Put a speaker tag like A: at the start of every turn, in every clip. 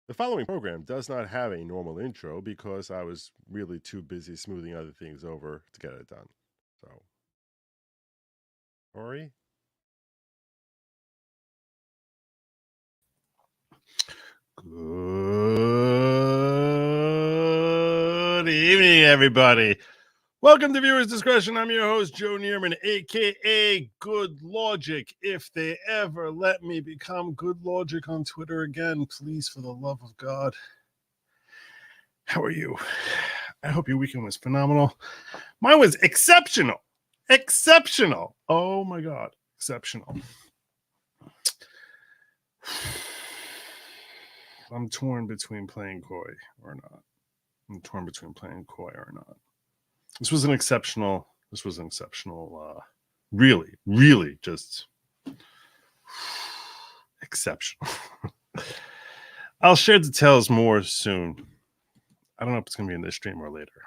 A: The following program does not have a normal intro because I was really too busy smoothing other things over to get it done. So, Ori? Good evening, everybody. Welcome to Viewers Discretion. I'm your host, Joe Neerman, a.k.a. Good Logic. If they ever let me become Good Logic on Twitter again, please, for the love of God. How are you? I hope your weekend was phenomenal. Mine was exceptional. Exceptional. Oh, my God. Exceptional. I'm torn between playing coy or not. This was an exceptional, really, really just exceptional. I'll share details more soon. I don't know if it's going to be in this stream or later.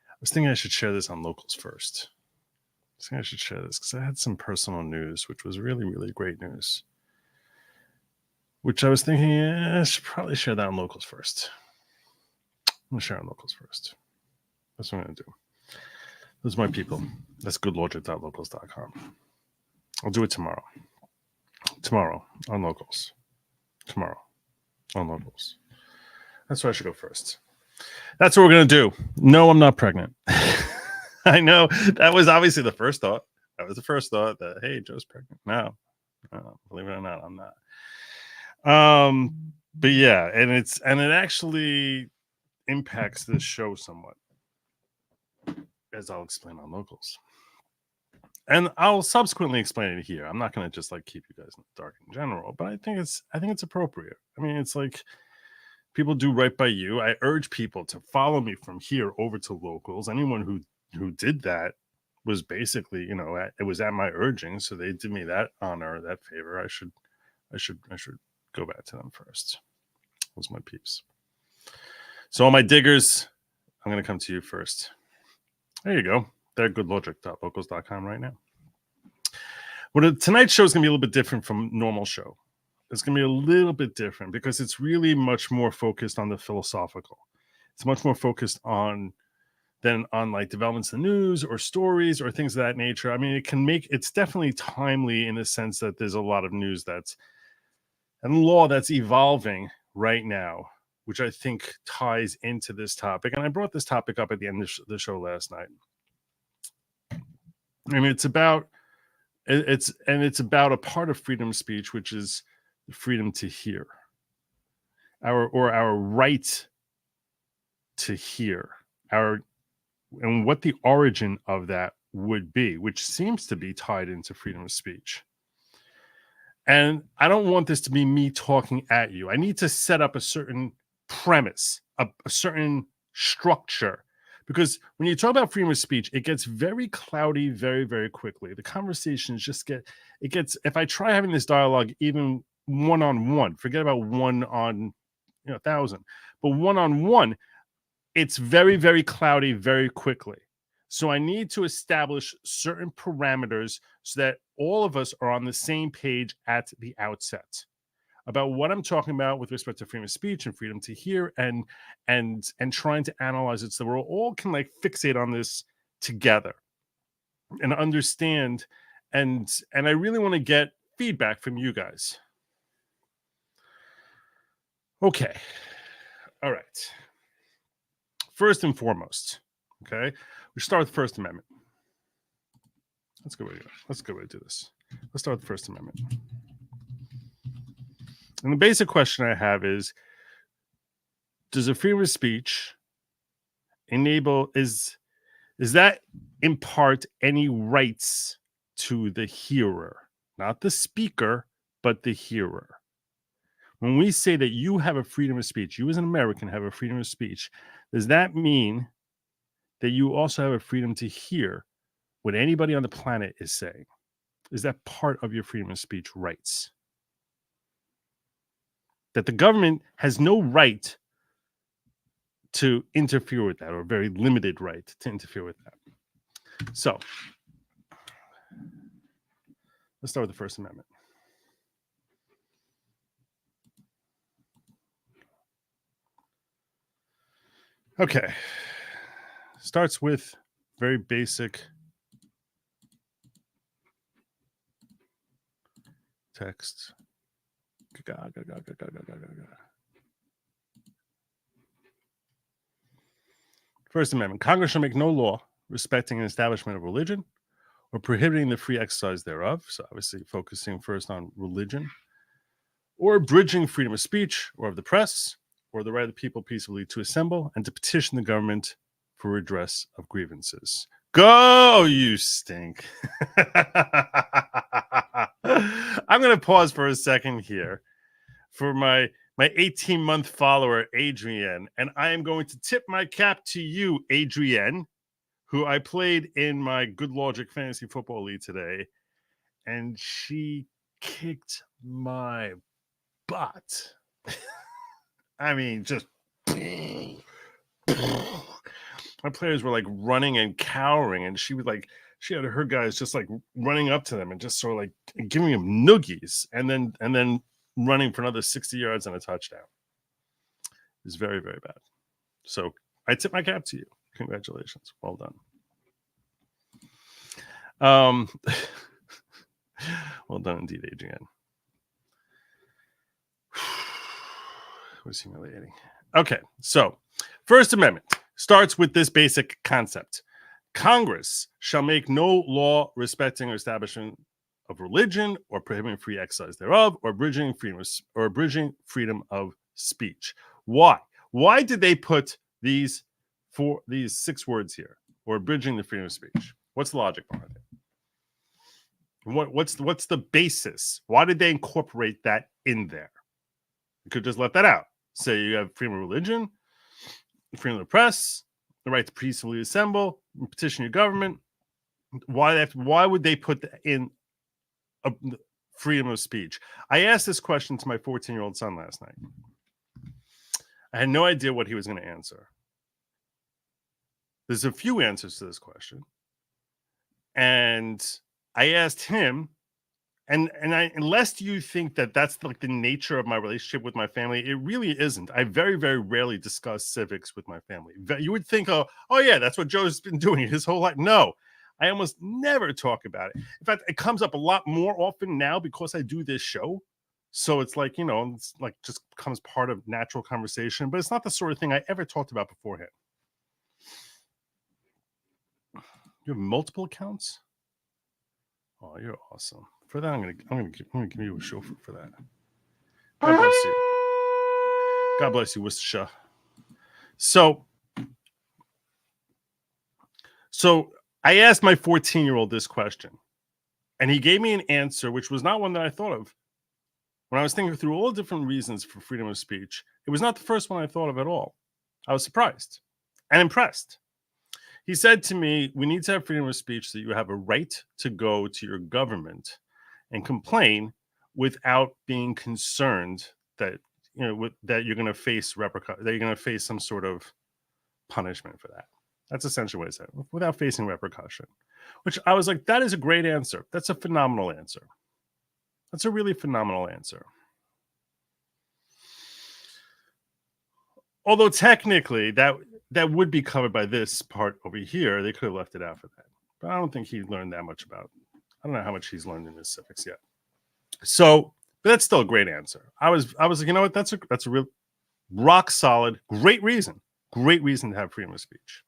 A: I was thinking I should share this on Locals first. I should share this because I had some personal news, which was really, really great news. Which I was thinking, I should probably share that on Locals first. I'm going to share on Locals first. That's what I'm going to do. Those are my people. That's goodlogic.locals.com. I'll do it tomorrow. Tomorrow on Locals. Tomorrow on Locals. That's where I should go first. That's what we're going to do. No, I'm not pregnant. I know that was obviously the first thought. That was the first thought that, hey, Joe's pregnant. No, believe it or not, I'm not. But yeah, and it actually impacts this show somewhat, as I'll explain on Locals. And I'll subsequently explain it here. I'm not going to just like keep you guys in the dark in general, but I think it's appropriate. I mean, it's like people do right by you. I urge people to follow me from here over to Locals. Anyone who did that was basically, it was at my urging, so they did me that honor, that favor. I should go back to them first. Those my peeps. So all my diggers, I'm going to come to you first. There you go. They're goodlogic.locals.com right now. Well, tonight's show is going to be a little bit different from normal show. It's going to be a little bit different because it's really much more focused on the philosophical. It's much more focused on like developments in the news or stories or things of that nature. I mean, it's definitely timely in the sense that there's a lot of news and law that's evolving right now, which I think ties into this topic. And I brought this topic up at the end of the show last night. I mean, it's about a part of freedom of speech, which is the freedom to hear, our right to hear, and what the origin of that would be, which seems to be tied into freedom of speech. And I don't want this to be me talking at you. I need to set up a certain premise, a certain structure, because when you talk about freedom of speech, it gets very cloudy very, very quickly. The conversations if I try having this dialogue even one-on-one, forget about one on 1,000, but one-on-one, it's very, very cloudy very quickly. So I need to establish certain parameters so that all of us are on the same page at the outset about what I'm talking about with respect to freedom of speech and freedom to hear, and trying to analyze it so we're all can like fixate on this together and understand. And I really want to get feedback from you guys. Okay. All right. First and foremost, okay, we start with the First Amendment. Let's go way to do this. Let's start with the First Amendment. And the basic question I have is, does a freedom of speech is that impart any rights to the hearer? Not the speaker, but the hearer. When we say that you have a freedom of speech, you as an American have a freedom of speech, does that mean that you also have a freedom to hear what anybody on the planet is saying? Is that part of your freedom of speech rights? That the government has no right to interfere with that, or a very limited right to interfere with that. So let's start with the First Amendment. Okay. Starts with very basic text. First Amendment. Congress shall make no law respecting an establishment of religion or prohibiting the free exercise thereof. So obviously focusing first on religion, or abridging freedom of speech or of the press, or the right of the people peaceably to assemble and to petition the government for redress of grievances. Go, you stink. I'm going to pause for a second here for my 18-month follower, Adrienne, and I am going to tip my cap to you, Adrienne, who I played in my Good Logic Fantasy Football League today, and she kicked my butt. I mean, just my players were like running and cowering, and she had her guys just like running up to them and just sort of like giving them noogies, and then running for another 60 yards and a touchdown. It was very, very bad. So I tip my cap to you. Congratulations. Well done. Well done indeed, Adrienne. It was humiliating. Okay, so First Amendment starts with this basic concept. Congress shall make no law respecting or establishment of religion or prohibiting free exercise thereof or abridging freedom of speech. Why? Why did they put these 6 words here? Or abridging the freedom of speech? What's the logic behind it? What's the basis? Why did they incorporate that in there? You could just let that out. Say you have freedom of religion, freedom of the press, the right to peacefully assemble, petition your government. Why would they put that in freedom of speech? I asked this question to my 14-year-old son last night. I had no idea what he was going to answer. There's a few answers to this question. And I asked him, and unless you think that that's like the nature of my relationship with my family, it really isn't. I very, very rarely discuss civics with my family. You would think, oh yeah, that's what Joe's been doing his whole life. No, I almost never talk about it. In fact, it comes up a lot more often now because I do this show. So it's like, it's like just becomes part of natural conversation, but it's not the sort of thing I ever talked about beforehand. You have multiple accounts? Oh, you're awesome. For that, I'm gonna give you a chauffeur for that. God bless you. God bless you, Worcestershire. So I asked my 14-year-old this question, and he gave me an answer which was not one that I thought of. When I was thinking through all the different reasons for freedom of speech, it was not the first one I thought of at all. I was surprised and impressed. He said to me, we need to have freedom of speech so you have a right to go to your government and complain without being concerned that that you're going to face that you're going to face some sort of punishment for that. That's essentially what he said, without facing repercussion. Which I was like, that is a great answer. That's a phenomenal answer. That's a really phenomenal answer. Although technically that would be covered by this part over here. They could have left it out for that. But I don't think he learned that much about it. I don't know how much he's learned in his civics yet. So, but that's still a great answer. I was like, you know what? That's a real rock solid, great reason to have freedom of speech.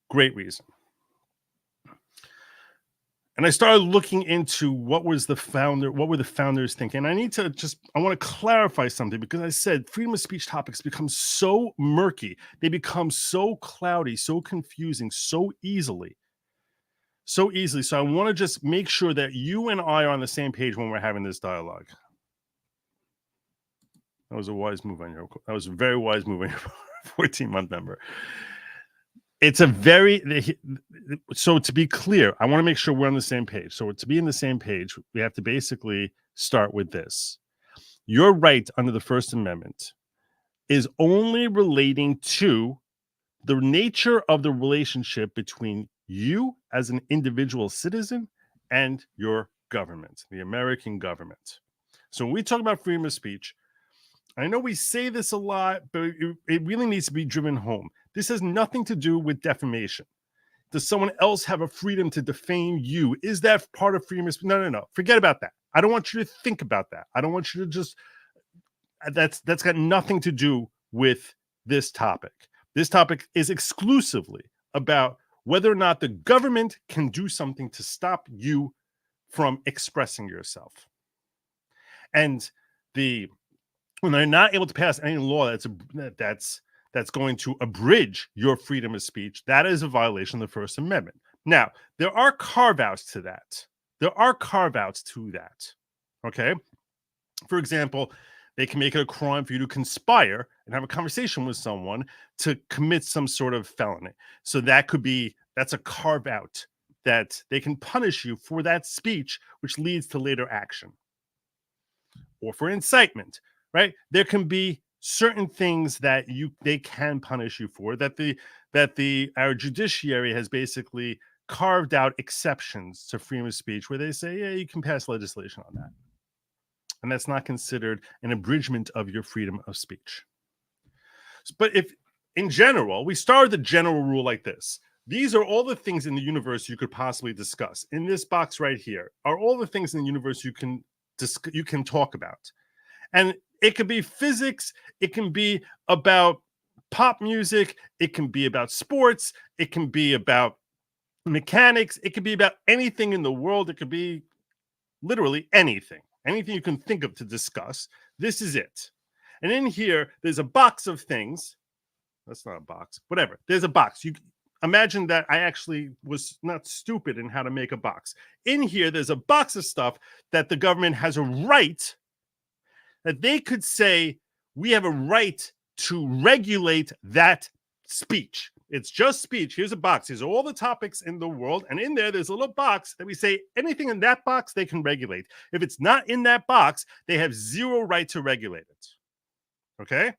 A: Great reason. And I started looking into what were the founders thinking. I want to clarify something, because I said freedom of speech topics become so murky. They become so cloudy, so confusing, so easily. So I want to just make sure that you and I are on the same page when we're having this dialogue. That was a wise move on your. That was a very wise move on your 14-month member. It's so to be clear, I want to make sure we're on the same page. So to be on the same page, we have to basically start with this. Your right under the First Amendment is only relating to the nature of the relationship between you as an individual citizen and your government, the American government. So when we talk about freedom of speech, I know we say this a lot, but it really needs to be driven home. This has nothing to do with defamation. Does someone else have a freedom to defame you? Is that part of freedom of speech? No. Forget about that. I don't want you to think about that. I don't want you to just, that's got nothing to do with this topic. This topic is exclusively about whether or not the government can do something to stop you from expressing yourself. And when they're not able to pass any law that's going to abridge your freedom of speech, that is a violation of the First Amendment. Now, there are carve-outs to that. Okay? For example, they can make it a crime for you to conspire and have a conversation with someone to commit some sort of felony. So that's a carve-out that they can punish you for that speech, which leads to later action. Or for incitement, right? There can be certain things that they can punish you for, that our judiciary has basically carved out exceptions to freedom of speech, where they say, yeah, you can pass legislation on that. And that's not considered an abridgment of your freedom of speech. But if, in general, we start with the general rule like this: these are all the things in the universe you could possibly discuss. In this box right here are all the things in the universe you can talk about. And it could be physics, it can be about pop music, it can be about sports, it can be about mechanics, it could be about anything in the world, it could be literally anything you can think of to discuss. This is it. And in here, there's a box of things. That's not a box, whatever. There's a box. You imagine that I actually was not stupid in how to make a box. In here, there's a box of stuff that the government has a right, that they could say, we have a right to regulate that speech. It's just speech. Here's a box. Here's all the topics in the world. And in there's a little box that we say anything in that box they can regulate. If it's not in that box, they have zero right to regulate it. Okay?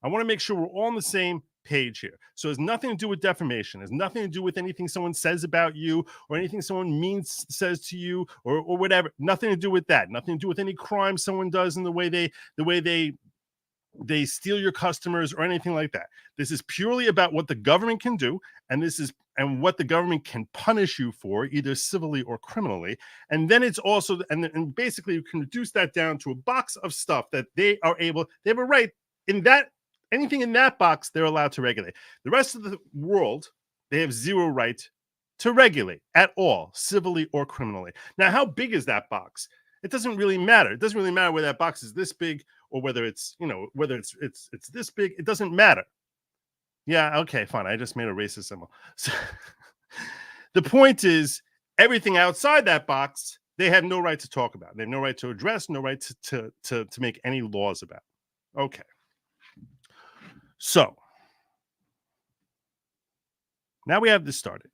A: I want to make sure we're all on the same page here. So it has nothing to do with defamation. It has nothing to do with anything someone says about you or anything someone says to you or whatever. Nothing to do with that. Nothing to do with any crime someone does in the way they steal your customers or anything like that. This is purely about what the government can do, and what the government can punish you for, either civilly or criminally. And then it's also, and basically you can reduce that down to a box of stuff that they have a right in that. Anything in that box, they're allowed to regulate. The rest of the world, they have zero right to regulate at all, civilly or criminally. Now, how big is that box? It doesn't really matter. It doesn't really matter whether that box is this big or whether it's this big. It doesn't matter. Yeah, okay, fine. I just made a racist symbol. So, the point is, everything outside that box, they have no right to talk about. They have no right to address, no right to make any laws about. Okay. So, now we have this started.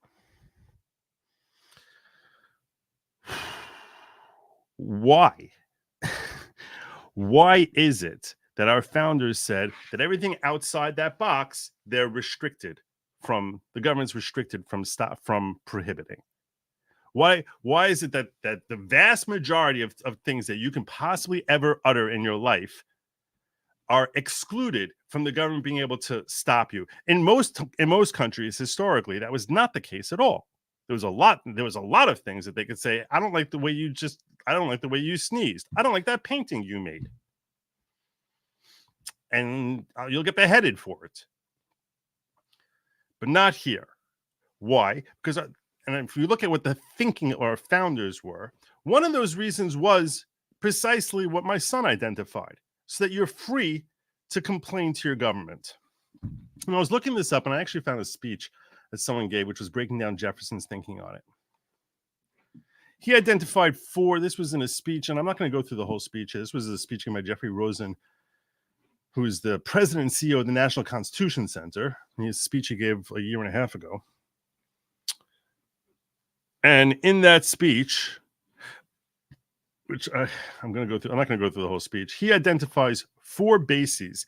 A: Why? Why is it that our founders said that everything outside that box, they're restricted from, the government's restricted from prohibiting? Why is it that the vast majority of things that you can possibly ever utter in your life are excluded from the government being able to stop you? In most countries, historically, that was not the case at all. There was a lot of things that they could say, I don't like the way you sneezed. I don't like that painting you made. And you'll get beheaded for it. But not here. Why? Because, and if you look at what the thinking of our founders were, one of those reasons was precisely what my son identified, so that you're free to complain to your government. And I was looking this up, and I actually found a speech that someone gave, which was breaking down Jefferson's thinking on it. He identified this was in a speech, and I'm not going to go through the whole speech. This was a speech given by Jeffrey Rosen, who is the president and CEO of the National Constitution Center. His speech he gave a year and a half ago. And in that speech, which I'm not going to go through the whole speech, he identifies 4 bases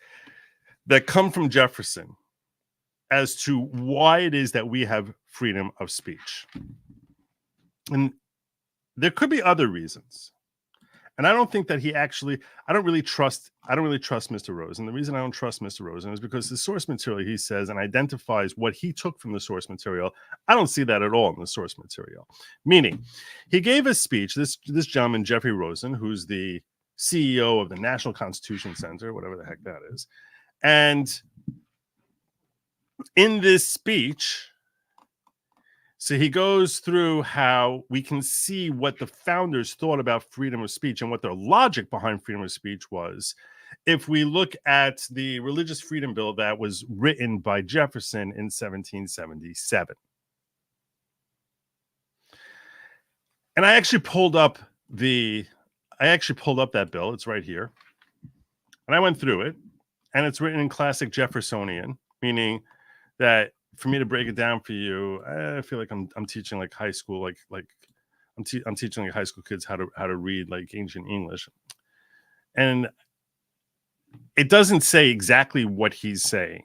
A: that come from Jefferson as to why it is that we have freedom of speech. And there could be other reasons. And I don't think that he actually, I don't really trust Mr. Rosen. The reason I don't trust Mr. Rosen is because the source material he says and identifies what he took from the source material. I don't see that at all in the source material. Meaning, he gave a speech, this gentleman, Jeffrey Rosen, who's the CEO of the National Constitution Center, whatever the heck that is. And in this speech, so he goes through how we can see what the founders thought about freedom of speech and what their logic behind freedom of speech was. If we look at the Religious Freedom Bill that was written by Jefferson in 1777. And I actually pulled up that bill. It's right here. And I went through it, and it's written in classic Jeffersonian, meaning that for me to break it down for you, I feel like I'm teaching like high school, like I'm teaching like high school kids how to read like ancient English, and it doesn't say exactly what he's saying.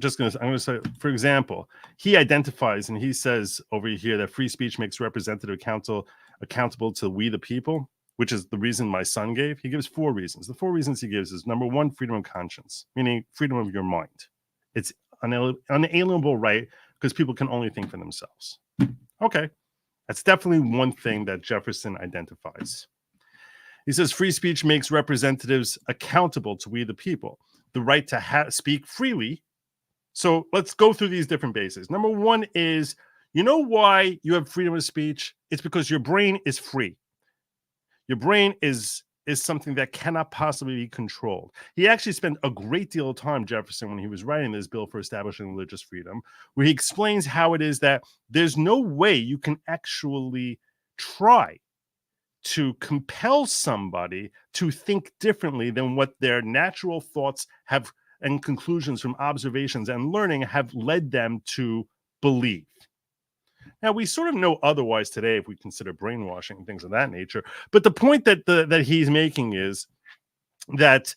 A: I'm gonna say, for example, he identifies and he says over here that free speech makes representative accountable to we the people, which is the reason my son gave. He gives 4 reasons. The 4 reasons he gives is number 1, freedom of conscience, meaning freedom of your mind. It's unalienable right because people can only think for themselves. Okay, that's definitely one thing that Jefferson identifies. He says free speech makes representatives accountable to we the people, the right to speak freely. So let's go through these different bases. Number 1 is, you know why you have freedom of speech? It's because your brain is free. Your brain is something that cannot possibly be controlled. He actually spent a great deal of time, Jefferson, when he was writing this bill for establishing religious freedom, where he explains how it is that there's no way you can actually try to compel somebody to think differently than what their natural thoughts have and conclusions from observations and learning have led them to believe. Now, we sort of know otherwise today if we consider brainwashing and things of that nature. But the point that he's making is that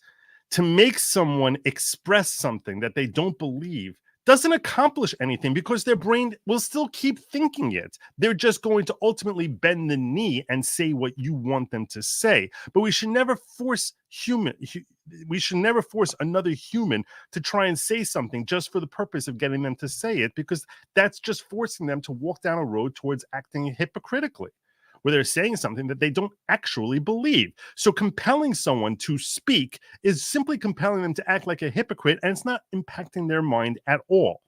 A: to make someone express something that they don't believe doesn't accomplish anything because their brain will still keep thinking it. They're just going to ultimately bend the knee and say what you want them to say. But we should never force another human to try and say something just for the purpose of getting them to say it, because that's just forcing them to walk down a road towards acting hypocritically, where they're saying something that they don't actually believe. So compelling someone to speak is simply compelling them to act like a hypocrite, and it's not impacting their mind at all.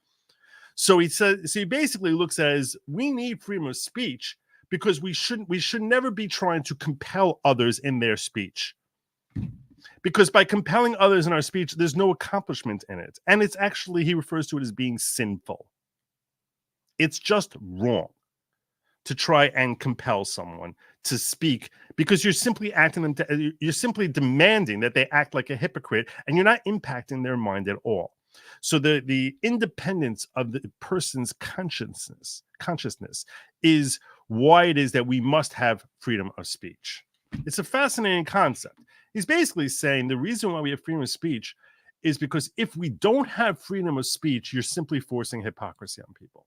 A: So he basically looks at it as we need freedom of speech because we should never be trying to compel others in their speech. Because by compelling others in our speech, there's no accomplishment in it. And it's actually, he refers to it as being sinful. It's just wrong to try and compel someone to speak because you're simply you're simply demanding that they act like a hypocrite, and you're not impacting their mind at all. So the independence of the person's consciousness is why it is that we must have freedom of speech. It's a fascinating concept. He's basically saying the reason why we have freedom of speech is because if we don't have freedom of speech, you're simply forcing hypocrisy on people.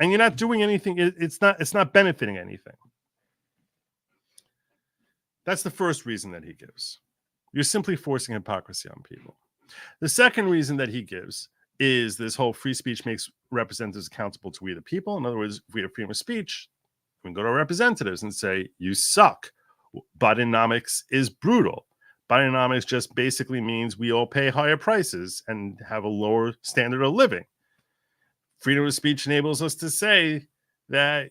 A: And you're not doing anything. It's not benefiting anything. That's the first reason that he gives. You're simply forcing hypocrisy on people. The second reason that he gives is this whole free speech makes representatives accountable to we the people. In other words, if we have freedom of speech, we can go to our representatives and say, you suck. Bidenomics is brutal. Bidenomics just basically means we all pay higher prices and have a lower standard of living. Freedom of speech enables us to say that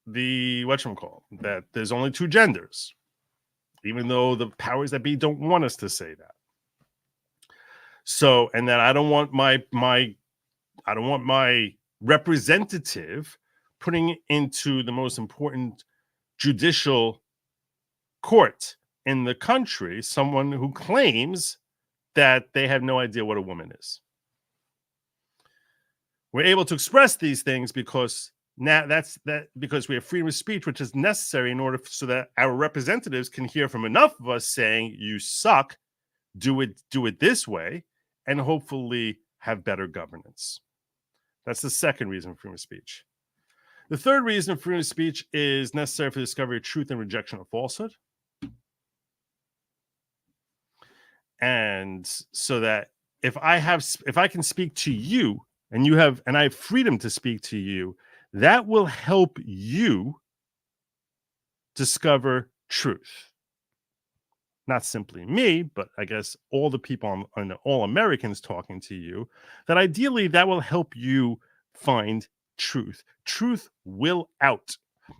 A: that there's only 2 genders, even though the powers that be don't want us to say that. So, and that I don't want my representative putting into the most important judicial court in the country someone who claims that they have no idea what a woman is. We're able to express these things because because we have freedom of speech, which is necessary in order so that our representatives can hear from enough of us saying, you suck, do it this way, and hopefully have better governance. That's the second reason for freedom of speech. The third reason freedom of speech is necessary for the discovery of truth and rejection of falsehood. And so that if I can speak to you and I have freedom to speak to you, that will help you discover truth. Not simply me, but I guess all the people and all Americans talking to you, that ideally that will help you find truth. Truth will out.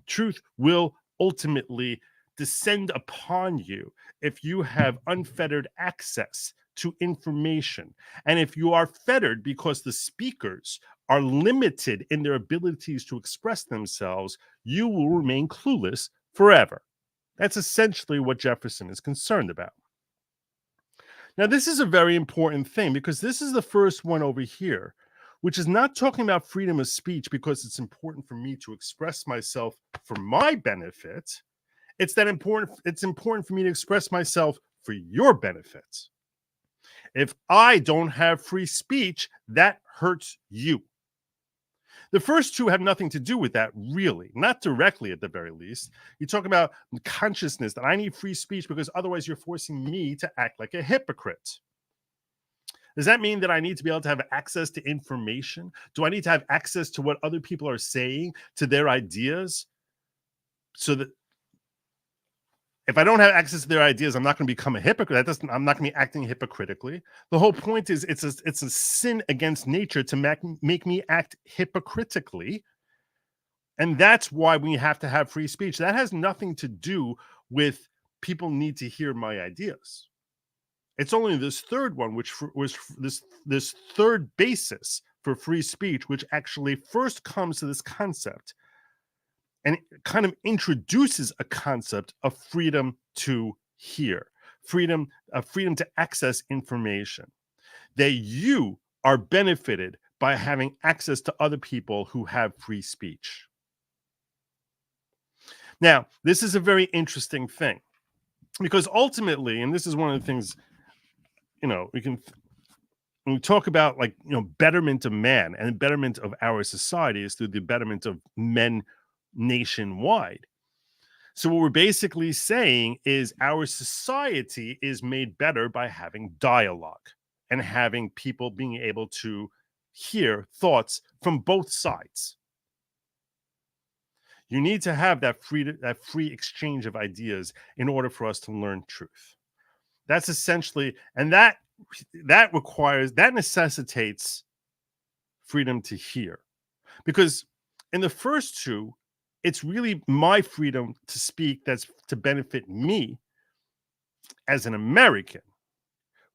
A: Truth will ultimately descend upon you if you have unfettered access to information. And if you are fettered because the speakers are limited in their abilities to express themselves, you will remain clueless forever. That's essentially what Jefferson is concerned about. Now, this is a very important thing because this is the first one over here, which is not talking about freedom of speech because it's important for me to express myself for my benefit. It's important for me to express myself for your benefit. If I don't have free speech, that hurts you. The first two have nothing to do with that, really, not directly at the very least. You talk about consciousness, that I need free speech because otherwise you're forcing me to act like a hypocrite. Does that mean that I need to be able to have access to information? Do I need to have access to what other people are saying, to their ideas? So that if I don't have access to their ideas, I'm not going to become a hypocrite. I'm not going to be acting hypocritically. The whole point is it's a sin against nature to make me act hypocritically. And that's why we have to have free speech. That has nothing to do with people need to hear my ideas. It's only this third one, which was this third basis for free speech, which actually first comes to this concept and it kind of introduces a concept of freedom to hear, freedom to access information, that you are benefited by having access to other people who have free speech. Now, this is a very interesting thing because ultimately, and this is one of the things, when we talk about betterment of man and betterment of our society is through the betterment of men nationwide. So what we're basically saying is our society is made better by having dialogue and having people being able to hear thoughts from both sides. You need to have that free exchange of ideas in order for us to learn truth. That's essentially, and that necessitates freedom to hear. Because in the first two, it's really my freedom to speak that's to benefit me as an American.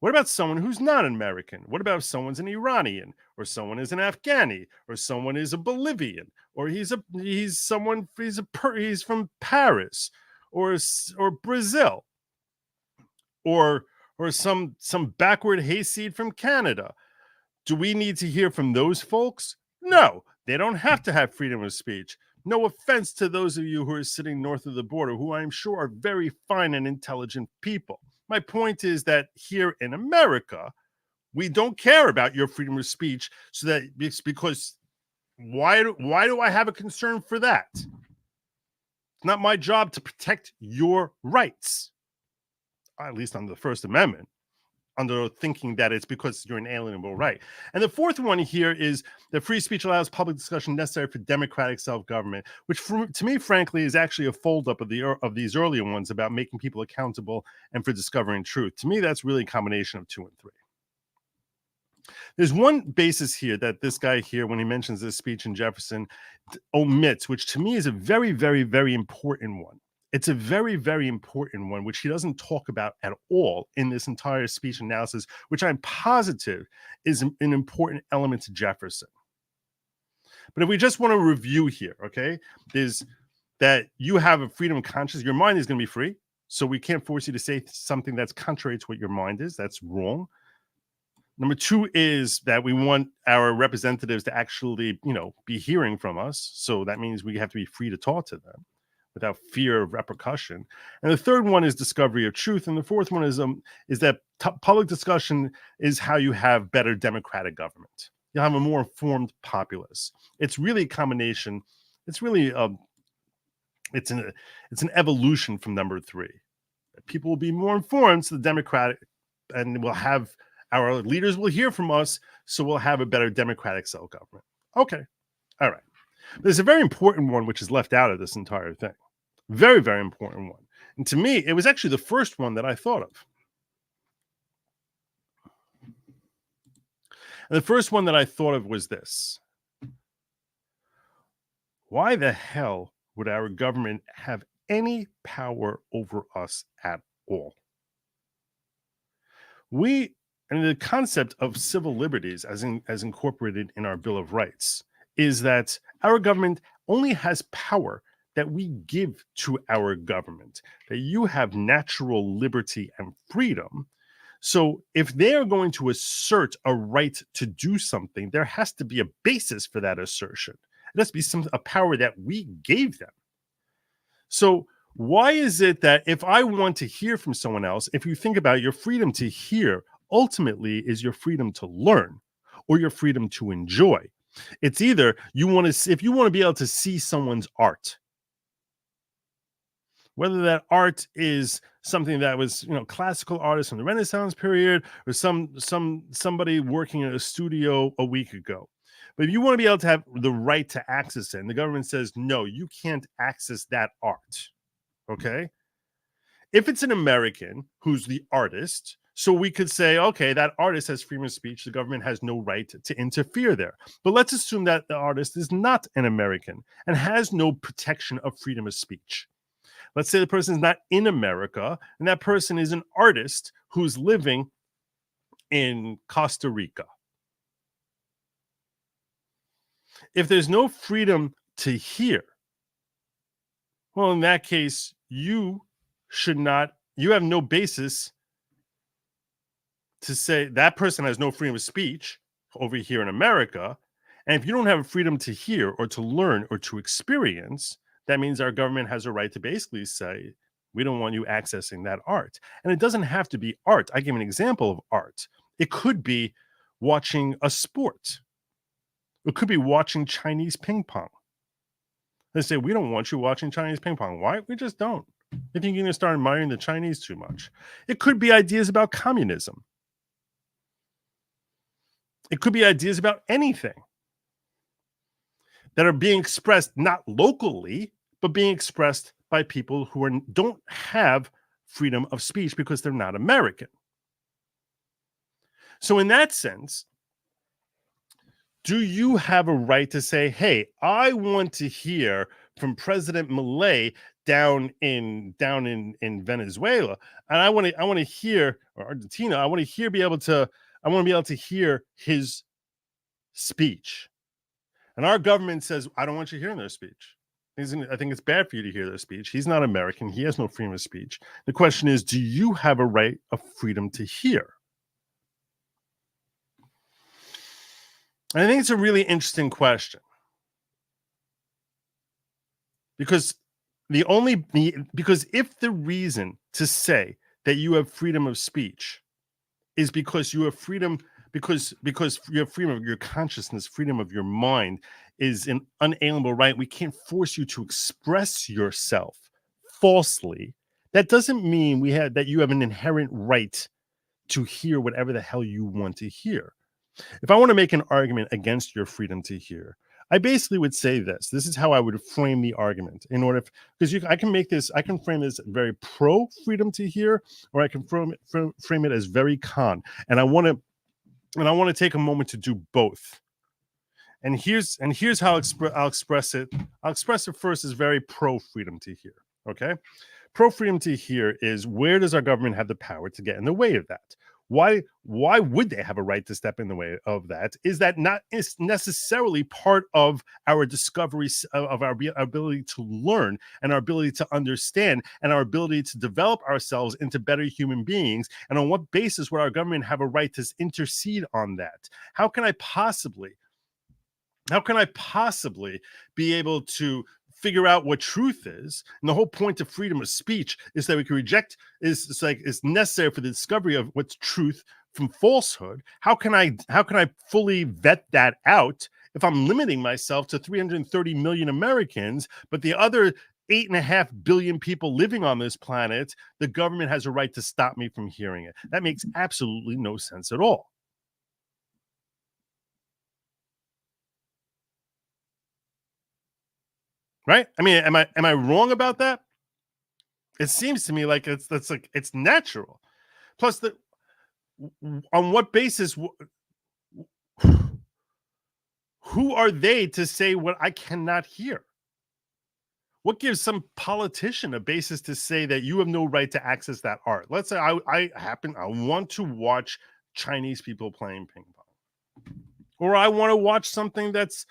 A: What about someone who's not an American? What about if someone's an Iranian, or someone is an Afghani, or someone is a Bolivian, or he's from Paris, or Brazil, or some backward hayseed from Canada? Do we need to hear from those folks? No, they don't have to have freedom of speech. No offense to those of you who are sitting north of the border, who I'm sure are very fine and intelligent people. My point is that here in America, we don't care about your freedom of speech, so that it's because why do I have a concern for that? It's not my job to protect your rights, at least under the First Amendment, under thinking that it's because you're an inalienable right. And the fourth one here is that free speech allows public discussion necessary for democratic self-government, which to me, frankly, is actually a fold-up of these earlier ones about making people accountable and for discovering truth. To me, that's really a combination of 2 and 3. There's one basis here that this guy here, when he mentions this speech in Jefferson, omits, which to me is a very, very, very important one. It's a very, very important one, which he doesn't talk about at all in this entire speech analysis, which I'm positive is an important element to Jefferson. But if we just want to review here, okay, is that you have a freedom of conscience. Your mind is going to be free, so we can't force you to say something that's contrary to what your mind is. That's wrong. Number 2 is that we want our representatives to actually, be hearing from us. So that means we have to be free to talk to them without fear of repercussion. And the third one is discovery of truth. And the fourth one is that public discussion is how you have better democratic government. You'll have a more informed populace. It's really a combination It's really it's an evolution from number 3. People will be more informed, so the Democratic, and we'll have our leaders will hear from us, so we'll have a better democratic self-government. Okay, all right. There's a very important one which is left out of this entire thing. Very, very important one. And to me, it was actually the first one that I thought of. And the first one that I thought of was this. Why the hell would our government have any power over us at all? And the concept of civil liberties as incorporated in our Bill of Rights is that our government only has power that we give to our government, that you have natural liberty and freedom. So if they are going to assert a right to do something, there has to be a basis for that assertion. It has to be a power that we gave them. So why is it that if I want to hear from someone else, if you think about it, your freedom to hear ultimately is your freedom to learn or your freedom to enjoy. It's either you want to, if you want to be able to see someone's art, whether that art is something that was, classical artists from the Renaissance period or somebody working in a studio a week ago. But if you want to be able to have the right to access it, and the government says, no, you can't access that art. Okay. If it's an American who's the artist, so we could say, okay, that artist has freedom of speech. The government has no right to interfere there. But let's assume that the artist is not an American and has no protection of freedom of speech. Let's say the person is not in America and that person is an artist who's living in Costa Rica. If there's no freedom to hear, well, in that case, you have no basis to say that person has no freedom of speech over here in America. And if you don't have a freedom to hear or to learn or to experience, that means our government has a right to basically say, we don't want you accessing that art. And it doesn't have to be art. I give an example of art. It could be watching a sport. It could be watching Chinese ping pong. They say, we don't want you watching Chinese ping pong. Why? We just don't. I think you're going to start admiring the Chinese too much. It could be ideas about communism. It could be ideas about anything that are being expressed not locally, but being expressed by people who don't have freedom of speech because they're not American. So in that sense, do you have a right to say, hey, I want to hear from President Milei down in Venezuela, and I want to hear, or Argentina, I want to be able to hear his speech. And our government says, I don't want you hearing their speech. I think it's bad for you to hear their speech. He's not American. He has no freedom of speech. The question is, do you have a right of freedom to hear? And I think it's a really interesting question. Because if the reason to say that you have freedom of speech is because you have freedom, because you have freedom of your consciousness, freedom of your mind is an unalienable right. We can't force you to express yourself falsely. That doesn't mean that you have an inherent right to hear whatever the hell you want to hear. If I want to make an argument against your freedom to hear, I basically would say this. This is how I would frame the argument I can frame this very pro freedom to hear, or I can frame it as very con. And I want to take a moment to do both. And here's how I'll express it. I'll express it first as very pro freedom to hear. Okay. Pro freedom to hear is, where does our government have the power to get in the way of that? Why would they have a right to step in the way of that? Is that not is necessarily part of our discovery of our ability to learn and our ability to understand and our ability to develop ourselves into better human beings? And on what basis would our government have a right to intercede on that? How can I possibly be able to figure out what truth is? And the whole point of freedom of speech is that we can reject, it's necessary for the discovery of what's truth from falsehood. How can I fully vet that out if I'm limiting myself to 330 million Americans, but the other 8.5 billion people living on this planet, the government has a right to stop me from hearing it. That makes absolutely no sense at all. Right? I mean, am I wrong about that? It seems to me like it's natural. Plus, on what basis? Who are they to say what I cannot hear? What gives some politician a basis to say that you have no right to access that art? Let's say I want to watch Chinese people playing ping pong, or I want to watch something that's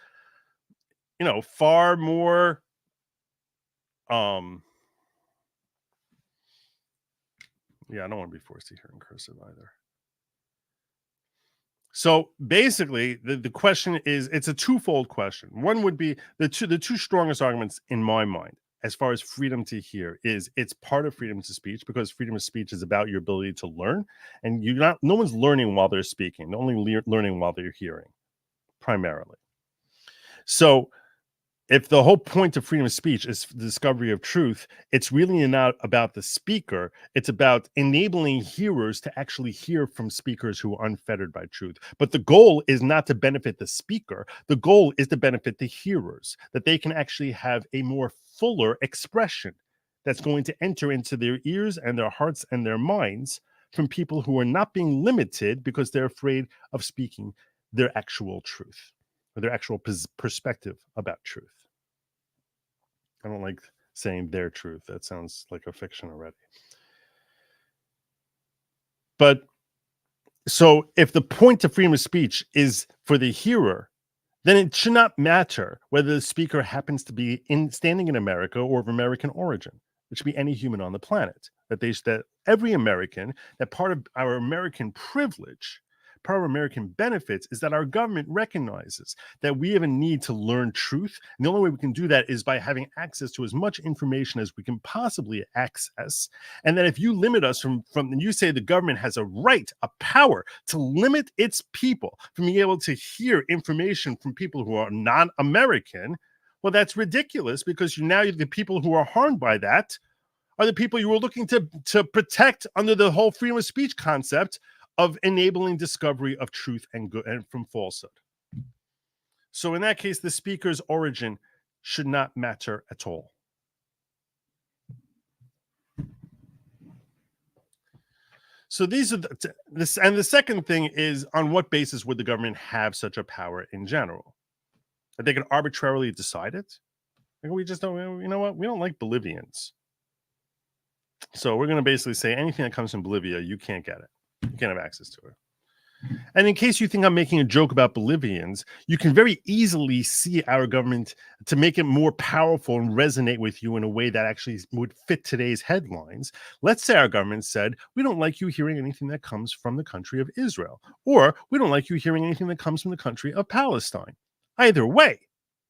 A: far more yeah, I don't want to be forced to hear in cursive either. So basically, the question is, it's a twofold question. One would be the two strongest arguments in my mind as far as freedom to hear is it's part of freedom to speech, because freedom of speech is about your ability to learn, and no one's learning while they're speaking. They're only learning while they're hearing, primarily. So if the whole point of freedom of speech is the discovery of truth, it's really not about the speaker. It's about enabling hearers to actually hear from speakers who are unfettered by truth. But the goal is not to benefit the speaker. The goal is to benefit the hearers, that they can actually have a more fuller expression that's going to enter into their ears and their hearts and their minds from people who are not being limited because they're afraid of speaking their actual truth or their actual perspective about truth. I don't like saying their truth. That sounds like a fiction already. But so if the point of freedom of speech is for the hearer, then it should not matter whether the speaker happens to be standing in America or of American origin. It should be any human on the planet. That every American, that part of our American privilege, part of American benefits, is that our government recognizes that we have a need to learn truth. And the only way we can do that is by having access to as much information as we can possibly access. And that if you limit us from you say the government has a right, a power to limit its people from being able to hear information from people who are non-American, well, that's ridiculous, because now the people who are harmed by that are the people you were looking to protect under the whole freedom of speech concept of enabling discovery of truth and good and from falsehood. So in that case, the speaker's origin should not matter at all. So these are and the second thing is, on what basis would the government have such a power in general? That they can arbitrarily decide it? Like, we just don't, you know what? We don't like Bolivians. So we're going to basically say anything that comes from Bolivia, you can't get it. You can't have access to it. And in case you think I'm making a joke about Bolivians, you can very easily see our government to make it more powerful and resonate with you in a way that actually would fit today's headlines. Let's say our government said, we don't like you hearing anything that comes from the country of Israel, or we don't like you hearing anything that comes from the country of Palestine. Either way,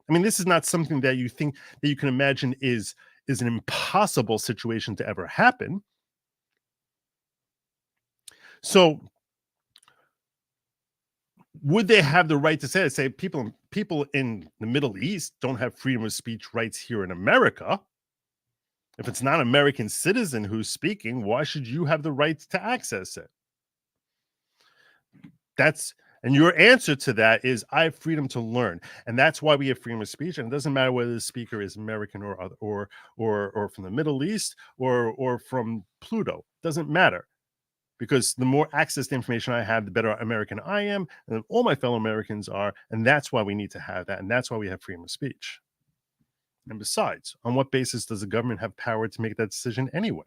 A: I mean, this is not something that you think that you can imagine is an impossible situation to ever happen. So would they have the right to say it? Say people in the Middle East don't have freedom of speech rights here in America. If it's not an American citizen who's speaking, why should you have the right to access it? And your answer to that is, I have freedom to learn, and that's why we have freedom of speech. And it doesn't matter whether the speaker is American or from the Middle East or from Pluto. It doesn't matter, because the more access to information I have, the better American I am, and all my fellow Americans are, and that's why we need to have that, and that's why we have freedom of speech. And besides, on what basis does the government have power to make that decision anyway?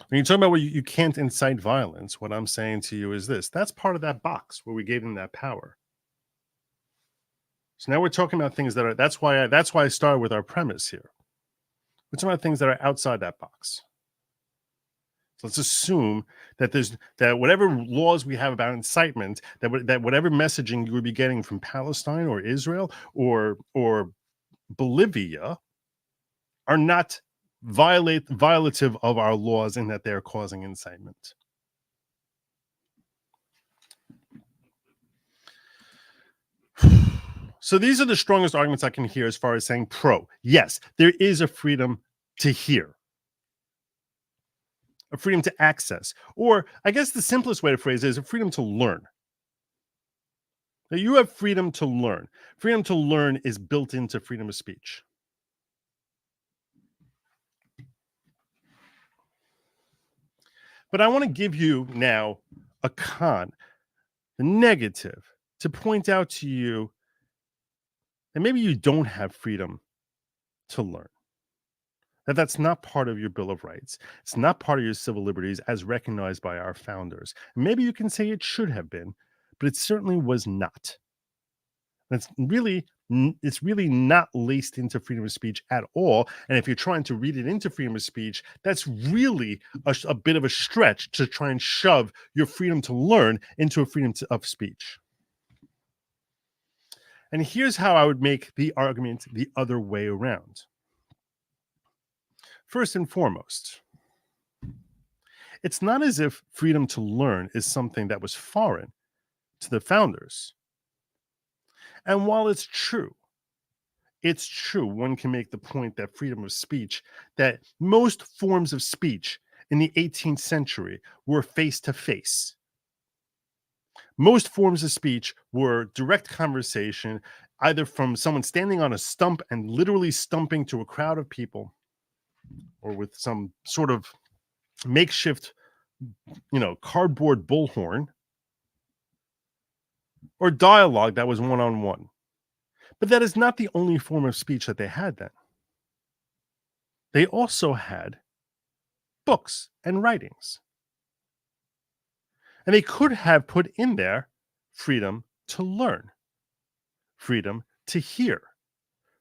A: When you talk about what you can't incite violence, what I'm saying to you is this: that's part of that box where we gave them that power. So now we're talking about things that are, that's why I started with our premise here. We're talking about things that are outside that box. So let's assume that whatever laws we have about incitement, that whatever messaging you would be getting from Palestine or Israel or Bolivia are not violative of our laws in that they're causing incitement. So these are the strongest arguments I can hear as far as saying pro. Yes, there is a freedom to hear, a freedom to access, or I guess the simplest way to phrase it is a freedom to learn. Now, you have freedom to learn. Freedom to learn is built into freedom of speech. But I want to give you now a con, the negative, to point out to you that maybe you don't have freedom to learn. That's not part of your Bill of Rights. It's not part of your civil liberties as recognized by our founders. Maybe you can say it should have been, but it certainly was not. It's really not laced into freedom of speech at all. And if you're trying to read it into freedom of speech, that's really a bit of a stretch to try and shove your freedom to learn into a freedom of speech. And here's how I would make the argument the other way around. First and foremost, it's not as if freedom to learn is something that was foreign to the founders. And while it's true, one can make the point that freedom of speech, that most forms of speech in the 18th century were face-to-face. Most forms of speech were direct conversation, either from someone standing on a stump and literally stumping to a crowd of people, or with some sort of makeshift, cardboard bullhorn, or dialogue that was one-on-one. But that is not the only form of speech that they had then. They also had books and writings. And they could have put in there freedom to learn, freedom to hear,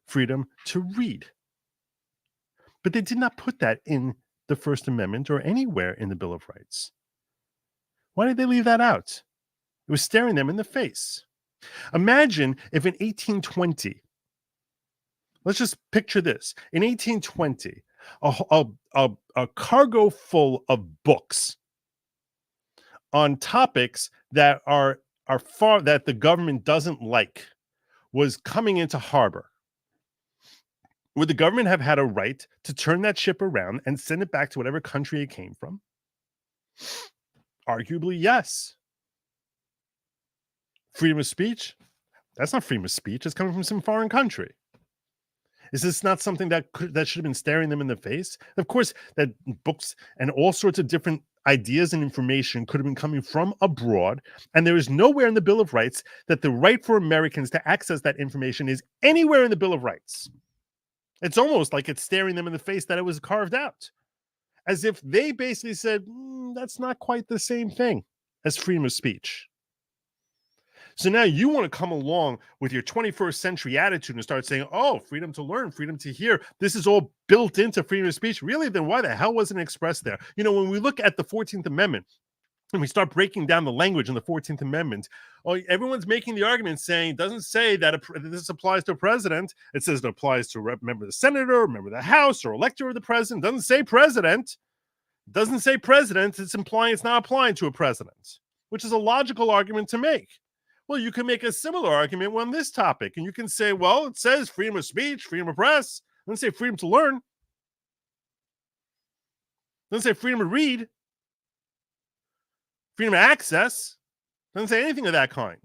A: freedom to read. But they did not put that in the First Amendment or anywhere in the Bill of Rights. Why did they leave that out? It was staring them in the face. Imagine if in 1820, let's just picture this. In 1820, a cargo full of books on topics that are far that the government doesn't like was coming into harbor. Would the government have had a right to turn that ship around and send it back to whatever country it came from? Arguably, yes. Freedom of speech? That's not freedom of speech. It's coming from some foreign country. Is this not something that should have been staring them in the face? Of course, that books and all sorts of different ideas and information could have been coming from abroad, and there is nowhere in the Bill of Rights that the right for Americans to access that information is anywhere in the Bill of Rights. It's almost like it's staring them in the face that it was carved out, as if they basically said, that's not quite the same thing as freedom of speech. So now you want to come along with your 21st century attitude and start saying, oh, freedom to learn, freedom to hear, this is all built into freedom of speech. Really? Then why the hell wasn't it expressed there? When we look at the 14th Amendment and we start breaking down the language in the 14th Amendment, everyone's making the argument saying it doesn't say that this applies to a president. It says it applies to a member of the senator, member of the House, or elector of the president. It doesn't say president. It doesn't say president. It's implying it's not applying to a president, which is a logical argument to make. Well, you can make a similar argument on this topic, and you can say, well, it says freedom of speech, freedom of press. It doesn't say freedom to learn. It doesn't say freedom to read. Freedom of access. It doesn't say anything of that kind.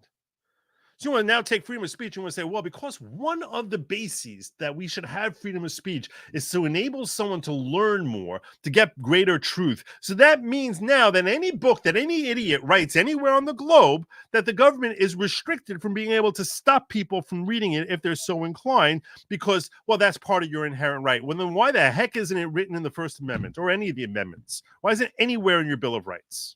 A: So you want to now take freedom of speech and want to say, well, because one of the bases that we should have freedom of speech is to enable someone to learn more, to get greater truth. So that means now that any book that any idiot writes anywhere on the globe, that the government is restricted from being able to stop people from reading it if they're so inclined, because, well, that's part of your inherent right. Well, then why the heck isn't it written in the First Amendment or any of the amendments? Why isn't it anywhere in your Bill of Rights?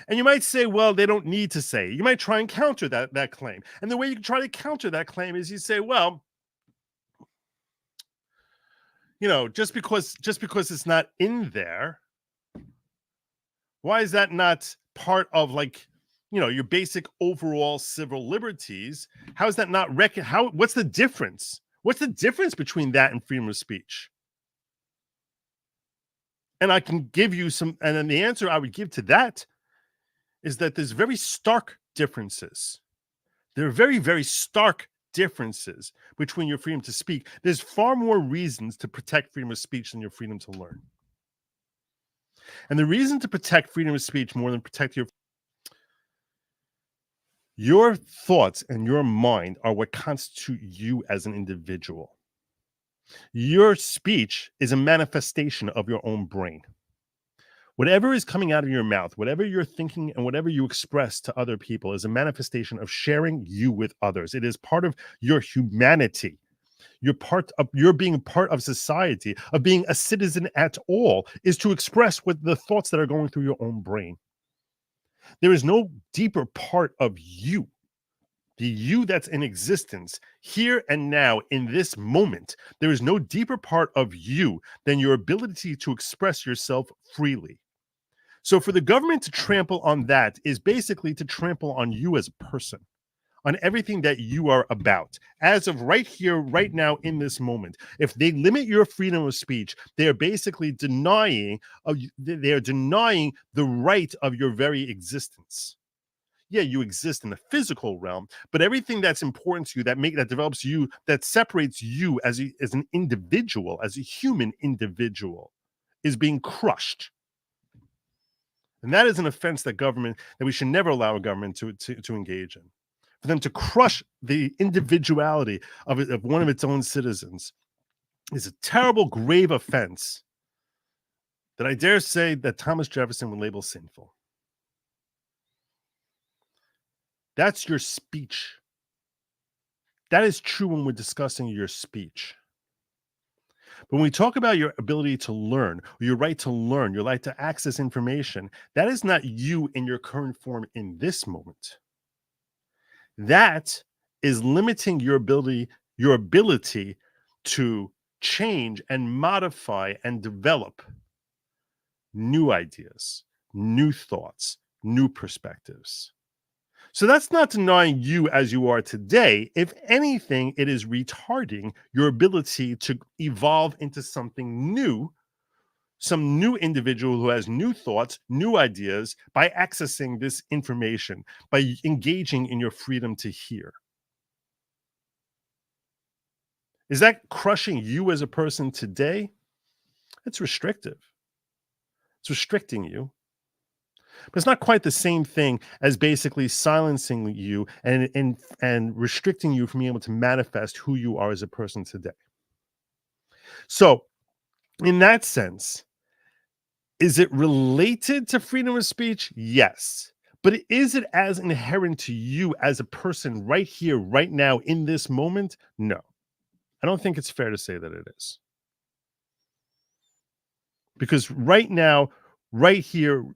A: And you might say, well, they don't need to say. You might try and counter that claim. And the way you can try to counter that claim is you say, well, just because it's not in there, why is that not part of, like, your basic overall civil liberties? How is that not what's the difference? What's the difference between that and freedom of speech? And I can give you some, and then the answer I would give to that is that there's very stark differences. There are very, very stark differences between your freedom to speak. There's far more reasons to protect freedom of speech than your freedom to learn. And the reason to protect freedom of speech more than protect your thoughts and your mind are what constitute you as an individual. Your speech is a manifestation of your own brain. Whatever is coming out of your mouth, whatever you're thinking, and whatever you express to other people is a manifestation of sharing you with others. It is part of your humanity. You're being part of society, of being a citizen at all, is to express what the thoughts that are going through your own brain. There is no deeper part of you, the you that's in existence here and now in this moment. There is no deeper part of you than your ability to express yourself freely. So for the government to trample on that is basically to trample on you as a person, on everything that you are about. As of right here, right now, in this moment, if they limit your freedom of speech, they are basically denying the right of your very existence. Yeah, you exist in the physical realm, but everything that's important to you, that develops you, that separates you as an individual, as a human individual, is being crushed. And that is an offense that we should never allow a government to engage in. For them to crush the individuality of one of its own citizens is a terrible, grave offense that I dare say that Thomas Jefferson would label sinful. That's your speech. That is true when we're discussing your speech. But when we talk about your ability to learn, or your right to learn, your right to access information, that is not you in your current form in this moment. That is limiting your ability to change and modify and develop new ideas, new thoughts, new perspectives. So that's not denying you as you are today. If anything, it is retarding your ability to evolve into something new, some new individual who has new thoughts, new ideas, by accessing this information, by engaging in your freedom to hear. Is that crushing you as a person today? It's restrictive. It's restricting you. But it's not quite the same thing as basically silencing you and restricting you from being able to manifest who you are as a person today. So, in that sense, is it related to freedom of speech? Yes. But is it as inherent to you as a person right here, right now, in this moment? No. I don't think it's fair to say that it is. Because right now, right here,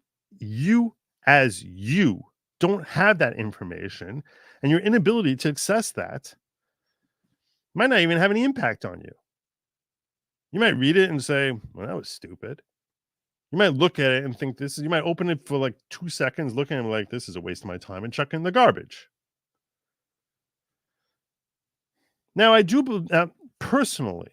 A: you as you don't have that information, and your inability to access that might not even have any impact on you. You might read it and say, well, that was stupid. You might look at it and think you might open it for like 2 seconds, looking at it like, this is a waste of my time, and chuck it in the garbage. Now, I do personally,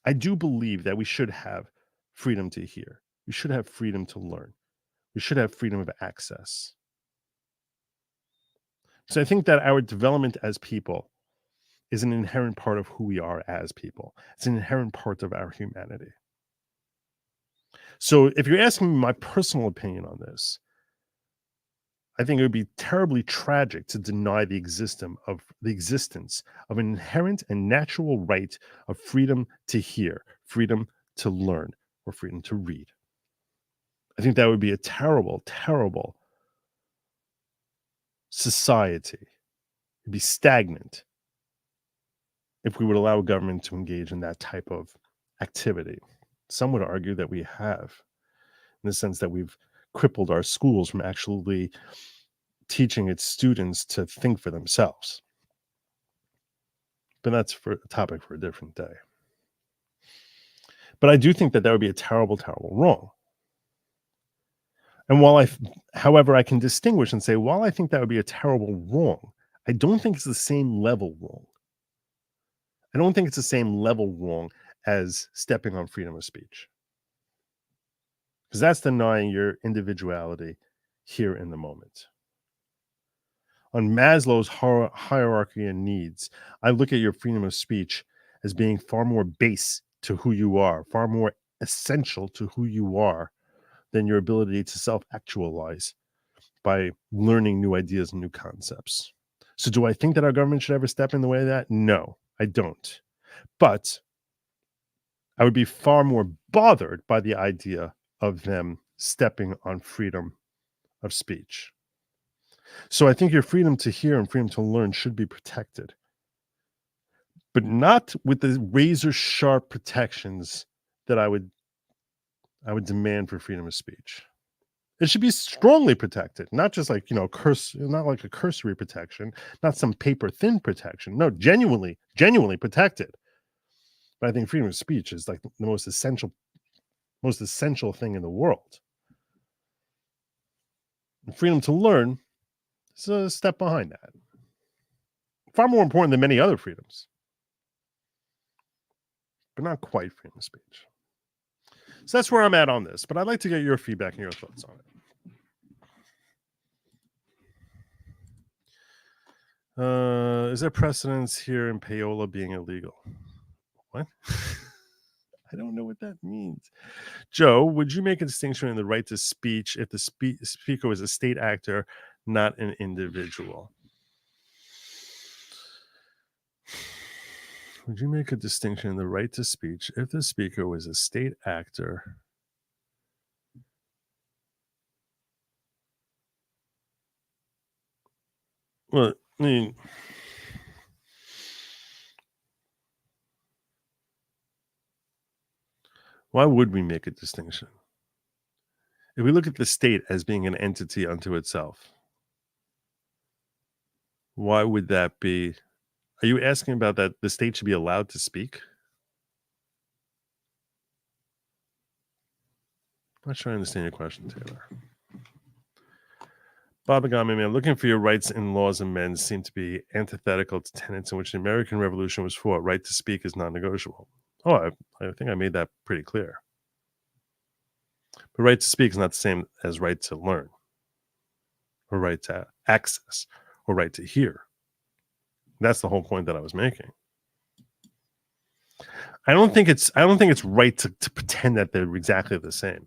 A: I do believe that we should have freedom to hear. We should have freedom to learn. We should have freedom of access. So I think that our development as people is an inherent part of who we are as people. It's an inherent part of our humanity. So if you're asking me my personal opinion on this, I think it would be terribly tragic to deny the existence of an inherent and natural right of freedom to hear, freedom to learn, or freedom to read. I think that would be a terrible, terrible society. It'd be stagnant if we would allow government to engage in that type of activity. Some would argue that we have, in the sense that we've crippled our schools from actually teaching its students to think for themselves. But that's for a topic for a different day. But I do think that would be a terrible, terrible wrong. And however, I can distinguish and say, while I think that would be a terrible wrong, I don't think it's the same level wrong. I don't think it's the same level wrong as stepping on freedom of speech. Because that's denying your individuality here in the moment. On Maslow's hierarchy of needs, I look at your freedom of speech as being far more base to who you are, far more essential to who you are than your ability to self-actualize by learning new ideas and new concepts. So do I think that our government should ever step in the way of that? No, I don't. But I would be far more bothered by the idea of them stepping on freedom of speech. So I think your freedom to hear and freedom to learn should be protected, but not with the razor sharp protections that I would demand for freedom of speech. It should be strongly protected, not just like, not like a cursory protection, not some paper thin protection. No, genuinely protected. But I think freedom of speech is like the most essential thing in the world. And freedom to learn is a step behind that. Far more important than many other freedoms, but not quite freedom of speech. So that's where I'm at on this, but I'd like to get your feedback and your thoughts on it. Is there precedence here in payola being illegal? What? I don't know what that means. Joe, would you make a distinction in the right to speech if the speaker was a state actor, not an individual? Would you make a distinction in the right to speech if the speaker was a state actor? Well, I mean, why would we make a distinction? If we look at the state as being an entity unto itself, why would that be? Are you asking about that the state should be allowed to speak? I'm not sure I understand your question, Taylor. Bob Agami, man, looking for your rights in laws and men seem to be antithetical to tenets in which the American Revolution was fought. Right to speak is non-negotiable. Oh, I think I made that pretty clear. But right to speak is not the same as right to learn, or right to access, or right to hear. That's the whole point that I was making. I don't think it's right to pretend that they're exactly the same.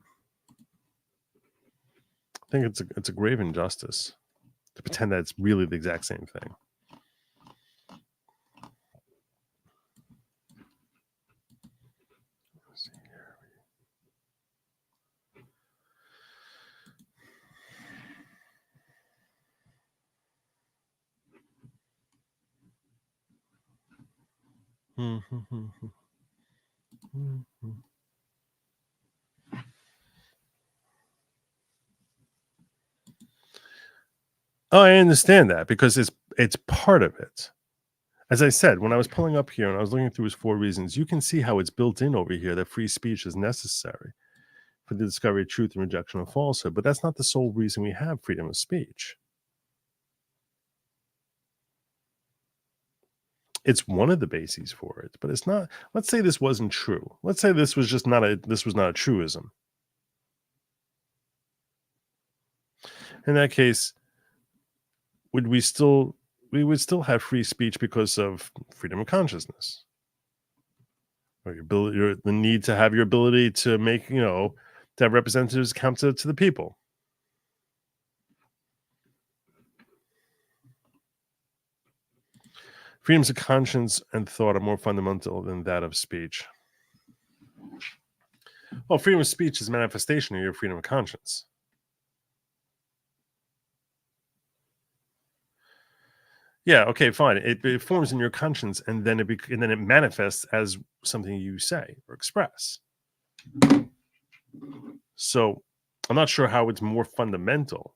A: I think it's a grave injustice to pretend that it's really the exact same thing. Let's see here. Oh, I understand that because it's part of it. As I said, when I was pulling up here and I was looking through his 4 reasons, you can see how it's built in over here that free speech is necessary for the discovery of truth and rejection of falsehood. But that's not the sole reason we have freedom of speech. It's one of the bases for it, but it's not. Let's say this wasn't true. Let's say this was not a truism. In that case, we would still have free speech because of freedom of consciousness, or the need to have your ability to make, to have representatives count to the people. Freedoms of conscience and thought are more fundamental than that of speech. Well, freedom of speech is a manifestation of your freedom of conscience. Yeah, okay, fine. It forms in your conscience, and then it manifests as something you say or express. So, I'm not sure how it's more fundamental.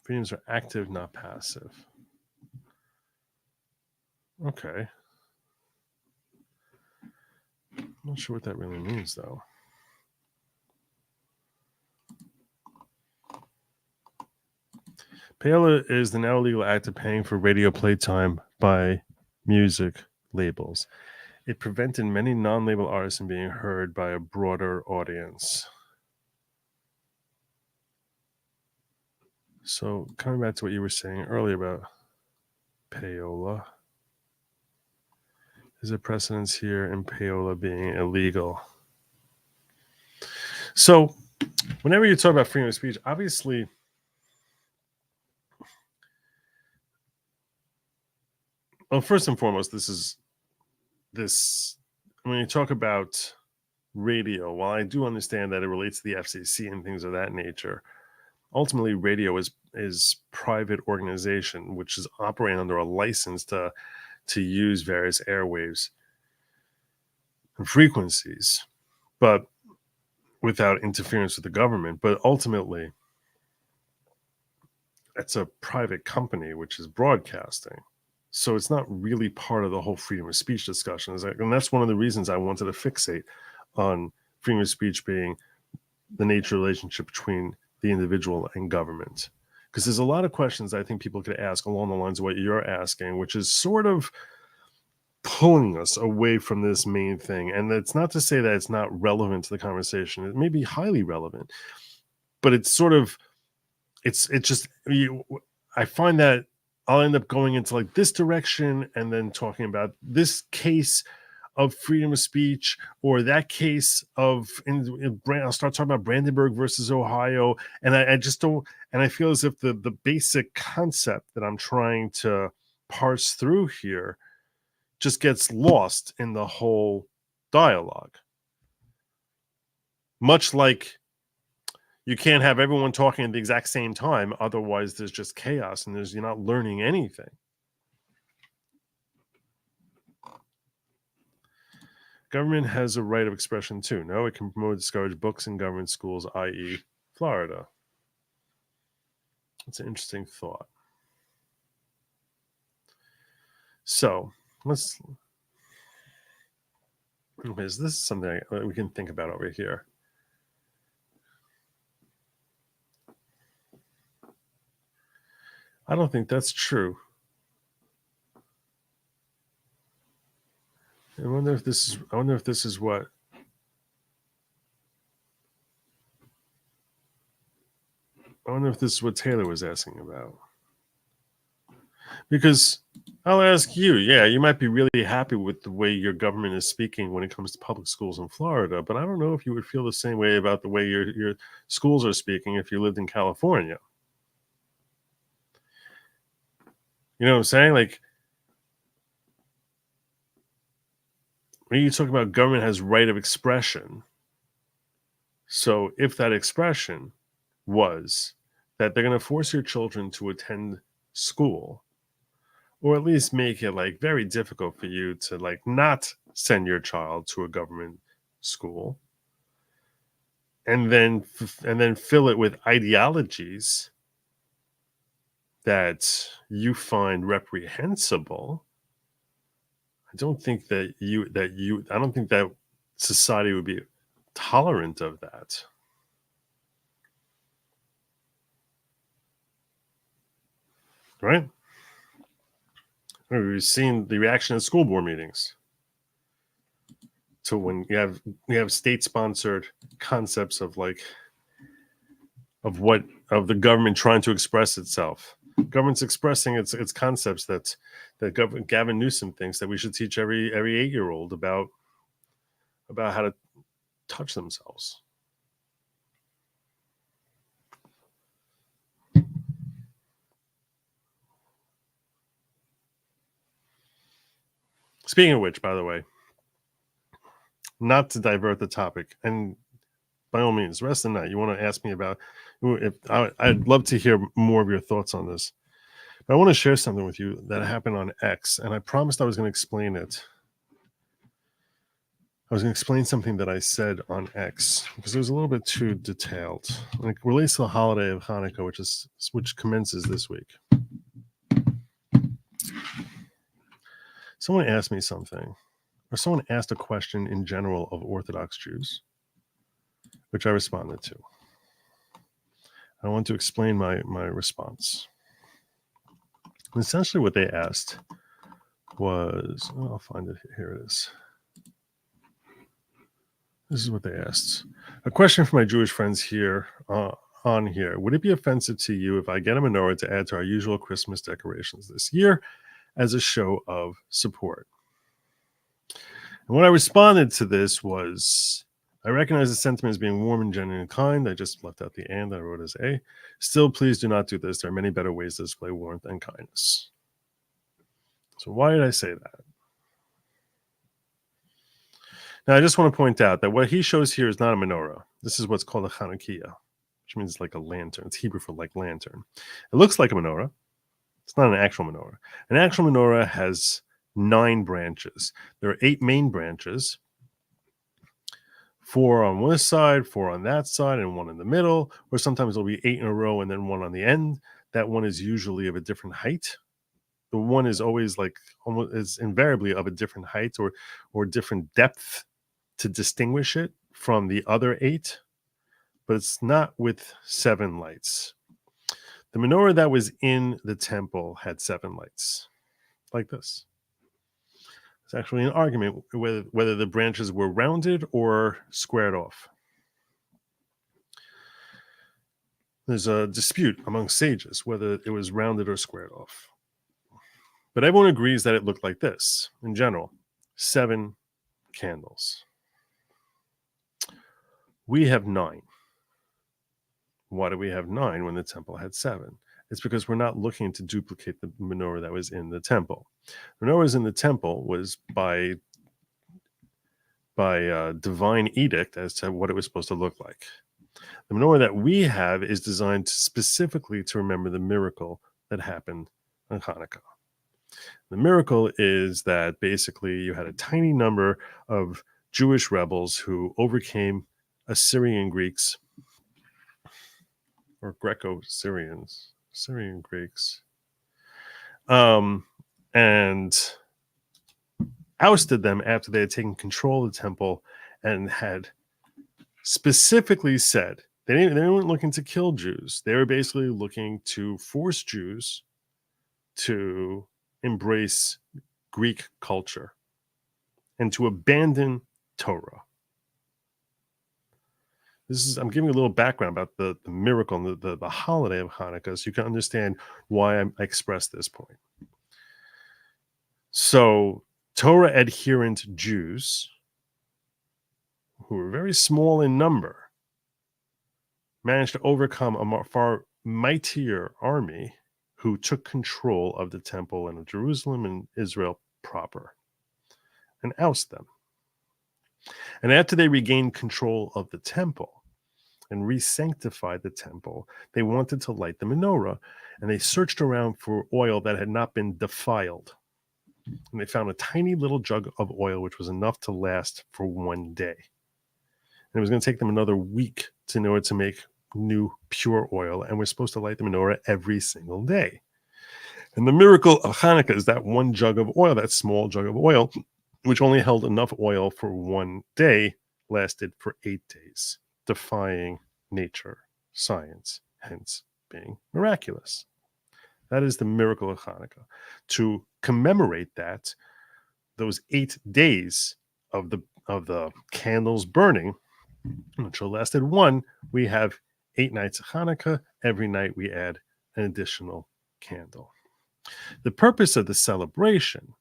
A: Freedoms are active, not passive. Okay. I'm not sure what that really means, though. Payola is the now illegal act of paying for radio playtime by music labels. It prevented many non-label artists from being heard by a broader audience. So coming back to what you were saying earlier about payola, there's a precedence here in payola being illegal. So whenever you talk about freedom of speech, obviously well, first and foremost, when you talk about radio, while I do understand that it relates to the FCC and things of that nature, ultimately radio is private organization which is operating under a license to use various airwaves and frequencies, but without interference with the government. But ultimately, it's a private company which is broadcasting. So it's not really part of the whole freedom of speech discussion. And that's one of the reasons I wanted to fixate on freedom of speech being the nature relationship between the individual and government. Because there's a lot of questions I think people could ask along the lines of what you're asking, which is sort of pulling us away from this main thing. And that's not to say that it's not relevant to the conversation. It may be highly relevant, but it's sort of, I find that I'll end up going into like this direction and then talking about this case of freedom of speech or that case of, I'll start talking about Brandenburg versus Ohio. And I just don't, and I feel as if the basic concept that I'm trying to parse through here just gets lost in the whole dialogue. Much like you can't have everyone talking at the exact same time. Otherwise, there's just chaos and you're not learning anything. Government has a right of expression too. No, it can promote and discourage books in government schools, i.e. Florida. It's an interesting thought. So this is something we can think about over here. I don't think that's true. I wonder if this is what Taylor was asking about. Because I'll ask you, you might be really happy with the way your government is speaking when it comes to public schools in Florida, but I don't know if you would feel the same way about the way your schools are speaking if you lived in California. You know what I'm saying? Like, when you talk about government has right of expression, so if that expression was that they're going to force your children to attend school, or at least make it like very difficult for you to like not send your child to a government school, and then fill it with ideologies that you find reprehensible, I don't think that society would be tolerant of that. Right? We've seen the reaction at school board meetings to when you have state-sponsored concepts of the government trying to express itself. Government's expressing its concepts that Gavin Newsom thinks that we should teach every 8-year-old about how to touch themselves. Speaking of which, by the way, not to divert the topic, and by all means, the rest of the night, you want to ask me about I'd love to hear more of your thoughts on this. But I want to share something with you that happened on X, and I promised I was going to explain it I was going to explain something that I said on X because it was a little bit too detailed. And it relates to the holiday of Hanukkah, which commences this week. Someone asked me something, or someone asked a question in general of Orthodox Jews, which I responded to. I want to explain my response. And essentially what they asked was, I'll find it. Here it is. This is what they asked. A question for my Jewish friends here on here. Would it be offensive to you if I get a menorah to add to our usual Christmas decorations this year as a show of support? And what I responded to this was, I recognize the sentiment as being warm and genuine and kind. I just left out the and I wrote as a. Still, please do not do this. There are many better ways to display warmth and kindness. So why did I say that? Now, I just want to point out that what he shows here is not a menorah. This is what's called a Chanukiah, which means like a lantern. It's Hebrew for like lantern. It looks like a menorah. It's not an actual menorah. An actual menorah has 9 branches. There are 8 main branches, 4 on this side, 4 on that side, and 1 in the middle, or sometimes there'll be 8 in a row and then 1 on the end. That one is usually of a different height. The one is always like almost is invariably of a different height or different depth to distinguish it from the other 8, but it's not with 7 lights. The menorah that was in the temple had 7 lights, like this. It's actually an argument whether the branches were rounded or squared off. There's a dispute among sages whether it was rounded or squared off. But everyone agrees that it looked like this, in general, 7 candles. We have 9. Why do we have 9 when the temple had 7? It's because we're not looking to duplicate the menorah that was in the temple. The menorah was in the temple was by divine edict as to what it was supposed to look like. The menorah that we have is designed specifically to remember the miracle that happened on Hanukkah. The miracle is that basically you had a tiny number of Jewish rebels who overcame Assyrian Greeks or Greco-Syrians, Syrian Greeks, and ousted them after they had taken control of the temple and had specifically said they weren't looking to kill Jews. They were basically looking to force Jews to embrace Greek culture and to abandon Torah. I'm giving you a little background about the miracle and the holiday of Hanukkah so you can understand why I expressed this point. So Torah adherent Jews, who were very small in number, managed to overcome a far mightier army who took control of the temple and of Jerusalem and Israel proper and oust them. And after they regained control of the temple and re-sanctified the temple, they wanted to light the menorah, and they searched around for oil that had not been defiled. And they found a tiny little jug of oil, which was enough to last for 1 day. And it was going to take them another week in order to make new pure oil, and we're supposed to light the menorah every single day. And the miracle of Hanukkah is that one jug of oil, that small jug of oil, which only held enough oil for 1 day, lasted for 8 days, defying nature, science, hence being miraculous. That is the miracle of Hanukkah. To commemorate that, those 8 days of the candles burning, which lasted 1, we have 8 nights of Hanukkah. Every night we add an additional candle. The purpose of the celebration,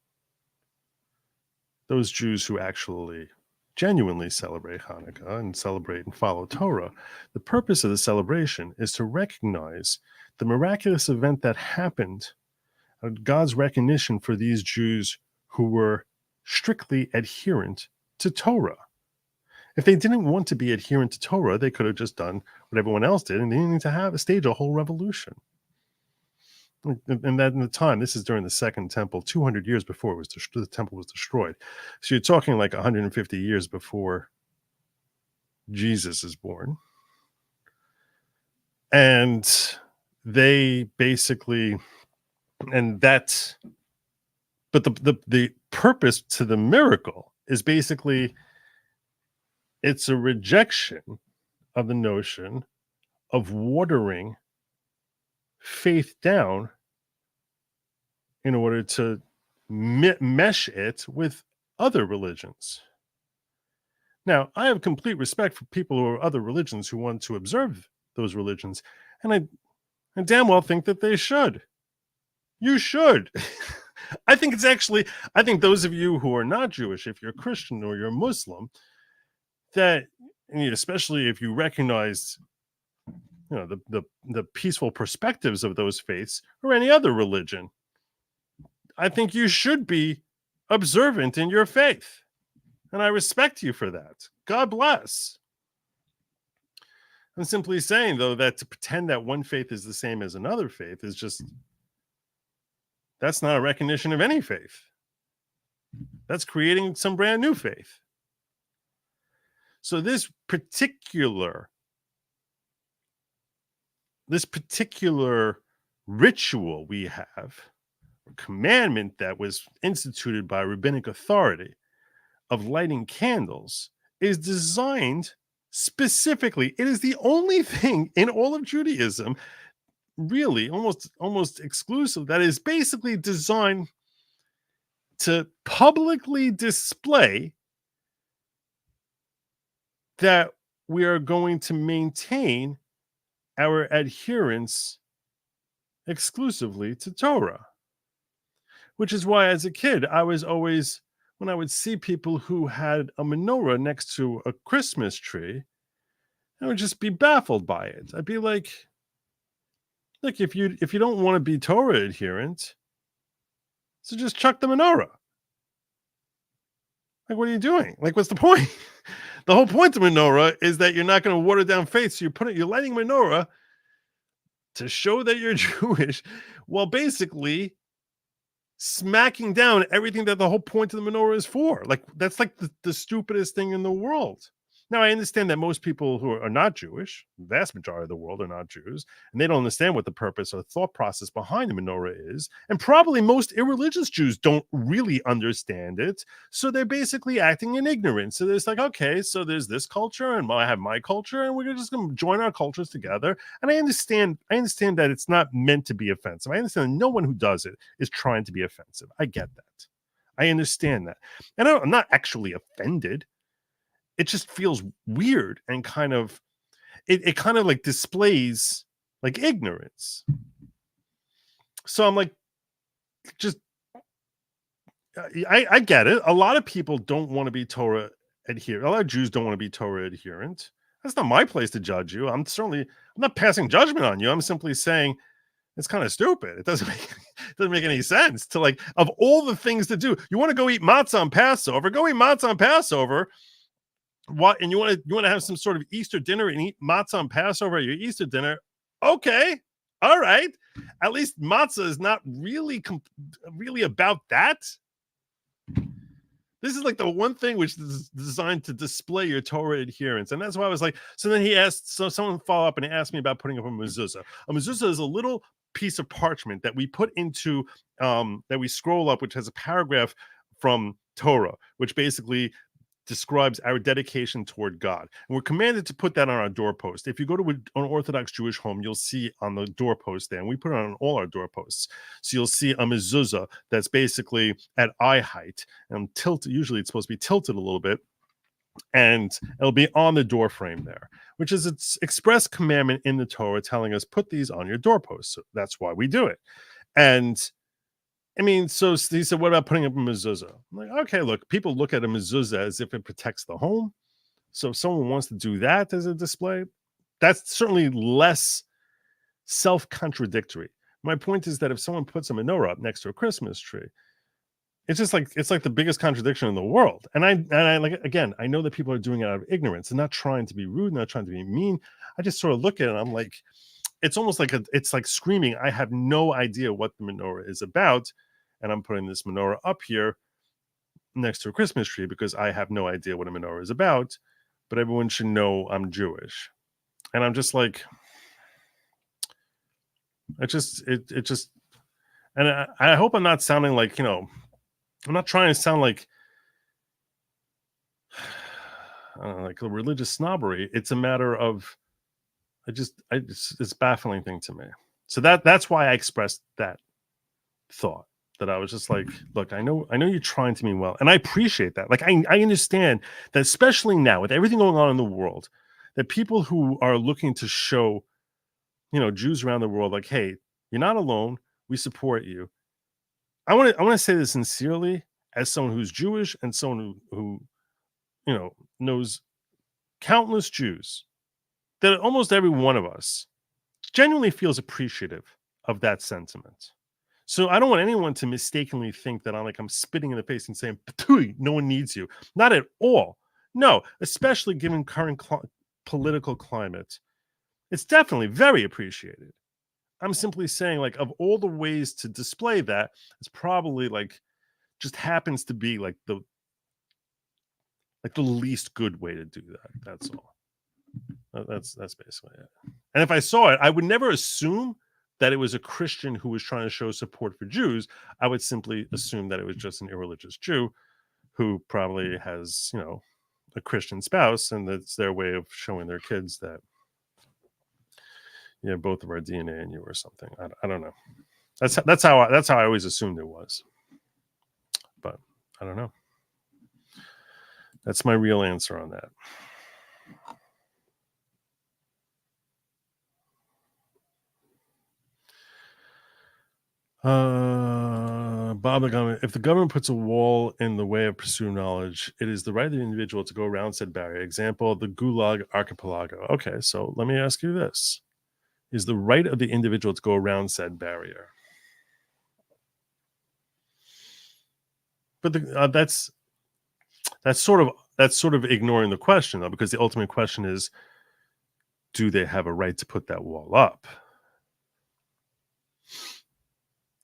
A: those Jews who actually genuinely celebrate Hanukkah and celebrate and follow Torah, the purpose of the celebration is to recognize the miraculous event that happened, God's recognition for these Jews who were strictly adherent to Torah. If they didn't want to be adherent to Torah, they could have just done what everyone else did, and they didn't need to stage a whole revolution. And that in the time, this is during the Second Temple, 200 years before the temple was destroyed. So you're talking like 150 years before Jesus is born. And they basically, and that's, but the purpose to the miracle is basically, it's a rejection of the notion of watering faith down in order to mesh it with other religions. Now, I have complete respect for people who are other religions who want to observe those religions, and I damn well think that they should. You should. I think those of you who are not Jewish, if you're Christian or you're Muslim, that, and especially if you recognize, the peaceful perspectives of those faiths or any other religion, I think you should be observant in your faith. And I respect you for that. God bless. I'm simply saying, though, that to pretend that one faith is the same as another faith is just, that's not a recognition of any faith. That's creating some brand new faith. So this particular ritual we have, a commandment that was instituted by rabbinic authority of lighting candles, is designed specifically. It is the only thing in all of Judaism, really almost exclusive, that is basically designed to publicly display that we are going to maintain our adherence exclusively to Torah. Which is why, as a kid, I was always, when I would see people who had a menorah next to a Christmas tree, I would just be baffled by it. I'd be like, look, if you don't want to be Torah adherent, so just chuck the menorah. Like, what are you doing? Like, what's the point? The whole point of menorah is that you're not going to water down faith. So you're lighting menorah to show that you're Jewish, while basically smacking down everything that the whole point of the menorah is for. Like, that's like the stupidest thing in the world. Now, I understand that most people who are not Jewish, the vast majority of the world are not Jews, and they don't understand what the purpose or thought process behind the menorah is. And probably most irreligious Jews don't really understand it. So they're basically acting in ignorance. So it's like, okay, so there's this culture, and I have my culture, and we're just going to join our cultures together. And I understand that it's not meant to be offensive. I understand that no one who does it is trying to be offensive. I get that. I understand that. And I'm not actually offended. It just feels weird and kind of, it kind of like displays like ignorance. So I'm like, just, I get it. A lot of people don't want to be Torah adherent. A lot of Jews don't want to be Torah adherent. That's not my place to judge you. I'm not passing judgment on you. I'm simply saying it's kind of stupid. It doesn't make any sense to, like, of all the things to do, you want to go eat matzah on Passover, go eat matzah on Passover. What, and you want to have some sort of Easter dinner and eat matzah on Passover at your Easter dinner? Okay, all right. At least matzah is not really about that. This is like the one thing which is designed to display your Torah adherence, and that's why I was like. So then he asked. So someone followed up and he asked me about putting up a mezuzah. A mezuzah is a little piece of parchment that we put into that we scroll up, which has a paragraph from Torah, which basically describes our dedication toward God. And we're commanded to put that on our doorpost. If you go to an Orthodox Jewish home, you'll see on the doorpost there, and we put it on all our doorposts. So you'll see a mezuzah that's basically at eye height and tilted. Usually it's supposed to be tilted a little bit, and it'll be on the door frame there, which is its express commandment in the Torah telling us, put these on your doorposts. So that's why we do it. And I mean, so he said, what about putting up a mezuzah? I'm like, okay, look, people look at a mezuzah as if it protects the home. So if someone wants to do that as a display, that's certainly less self-contradictory. My point is that if someone puts a menorah up next to a Christmas tree, it's like the biggest contradiction in the world. And I like, again, I know that people are doing it out of ignorance and not trying to be rude, not trying to be mean. I just sort of look at it and I'm like, it's almost like it's like screaming, I have no idea what the menorah is about, and I'm putting this menorah up here next to a Christmas tree because I have no idea what a menorah is about, but everyone should know I'm Jewish. And I'm just like, it just, and I hope I'm not sounding like, I'm not trying to sound like, like a religious snobbery. It's a matter of, it's a baffling thing to me. So that's why I expressed that thought, that I was just like, look, I know you're trying to mean well, and I appreciate that. Like, I understand that, especially now with everything going on in the world, that people who are looking to show, Jews around the world, like, hey, you're not alone. We support you. I want to say this sincerely as someone who's Jewish and someone who knows countless Jews, that almost every one of us genuinely feels appreciative of that sentiment. So I don't want anyone to mistakenly think that I'm spitting in the face and saying, no one needs you. Not at all. No, especially given current political climate. It's definitely very appreciated. I'm simply saying, like, of all the ways to display that, it's probably like just happens to be like the least good way to do that. That's all. That's basically it. And if I saw it, I would never assume that it was a Christian who was trying to show support for Jews. I would simply assume that it was just an irreligious Jew who probably has, a Christian spouse, and that's their way of showing their kids that, both of our DNA in you or something. I don't know. That's how I always assumed it was. But I don't know. That's my real answer on that. Bob the government. If the government puts a wall in the way of pursuing knowledge, it is the right of the individual to go around said barrier. Example, the Gulag Archipelago. Okay, so let me ask you this. Is the right of the individual to go around said barrier? But that's sort of ignoring the question, though, because the ultimate question is, do they have a right to put that wall up?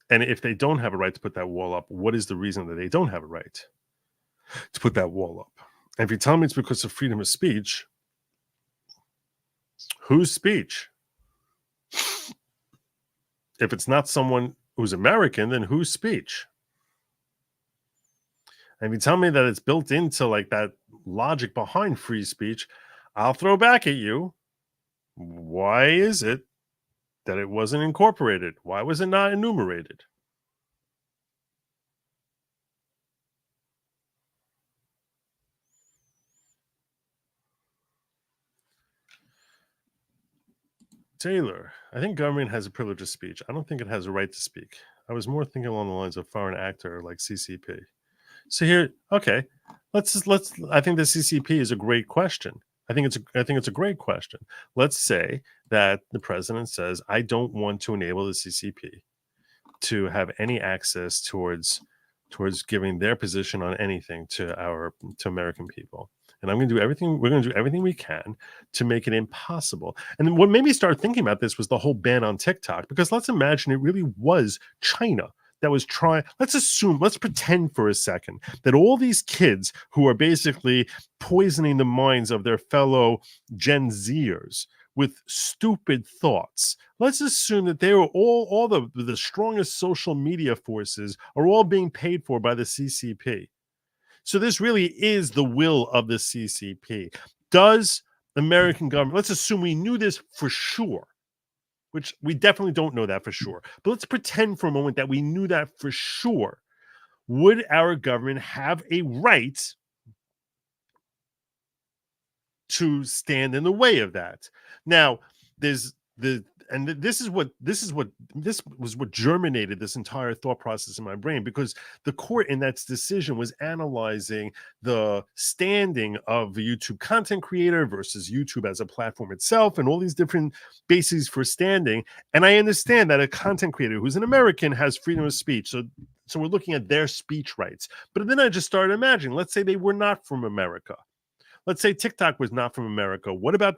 A: And if they don't have a right to put that wall up, what is the reason that they don't have a right to put that wall up? And if you tell me it's because of freedom of speech, whose speech? If it's not someone who's American, then whose speech? And if you tell me that it's built into like that logic behind free speech, I'll throw back at you. Why is it that it wasn't incorporated? Why was it not enumerated? Taylor, I think government has a privilege of speech. I don't think it has a right to speak. I was more thinking along the lines of foreign actor like CCP. So here, okay, let's. I think the CCP is a great question. I think it's a great question. Let's say that the president says, I don't want to enable the CCP to have any access towards giving their position on anything to American people. And we're going to do everything we can to make it impossible. And what made me start thinking about this was the whole ban on TikTok, because let's imagine it really was China that was trying. Let's pretend for a second that all these kids who are basically poisoning the minds of their fellow Gen Zers with stupid thoughts. Let's assume that they were all the strongest social media forces are all being paid for by the CCP. So this really is the will of the CCP. Does the American government, let's assume we knew this for sure, which we definitely don't know that for sure, but let's pretend for a moment that we knew that for sure. Would our government have a right to stand in the way of that? Now, this was what germinated this entire thought process in my brain, because the court in that decision was analyzing the standing of the YouTube content creator versus YouTube as a platform itself and all these different bases for standing. And I understand that a content creator who's an American has freedom of speech. So we're looking at their speech rights. But then I just started imagining, let's say they were not from America. let's say TikTok was not from America. What about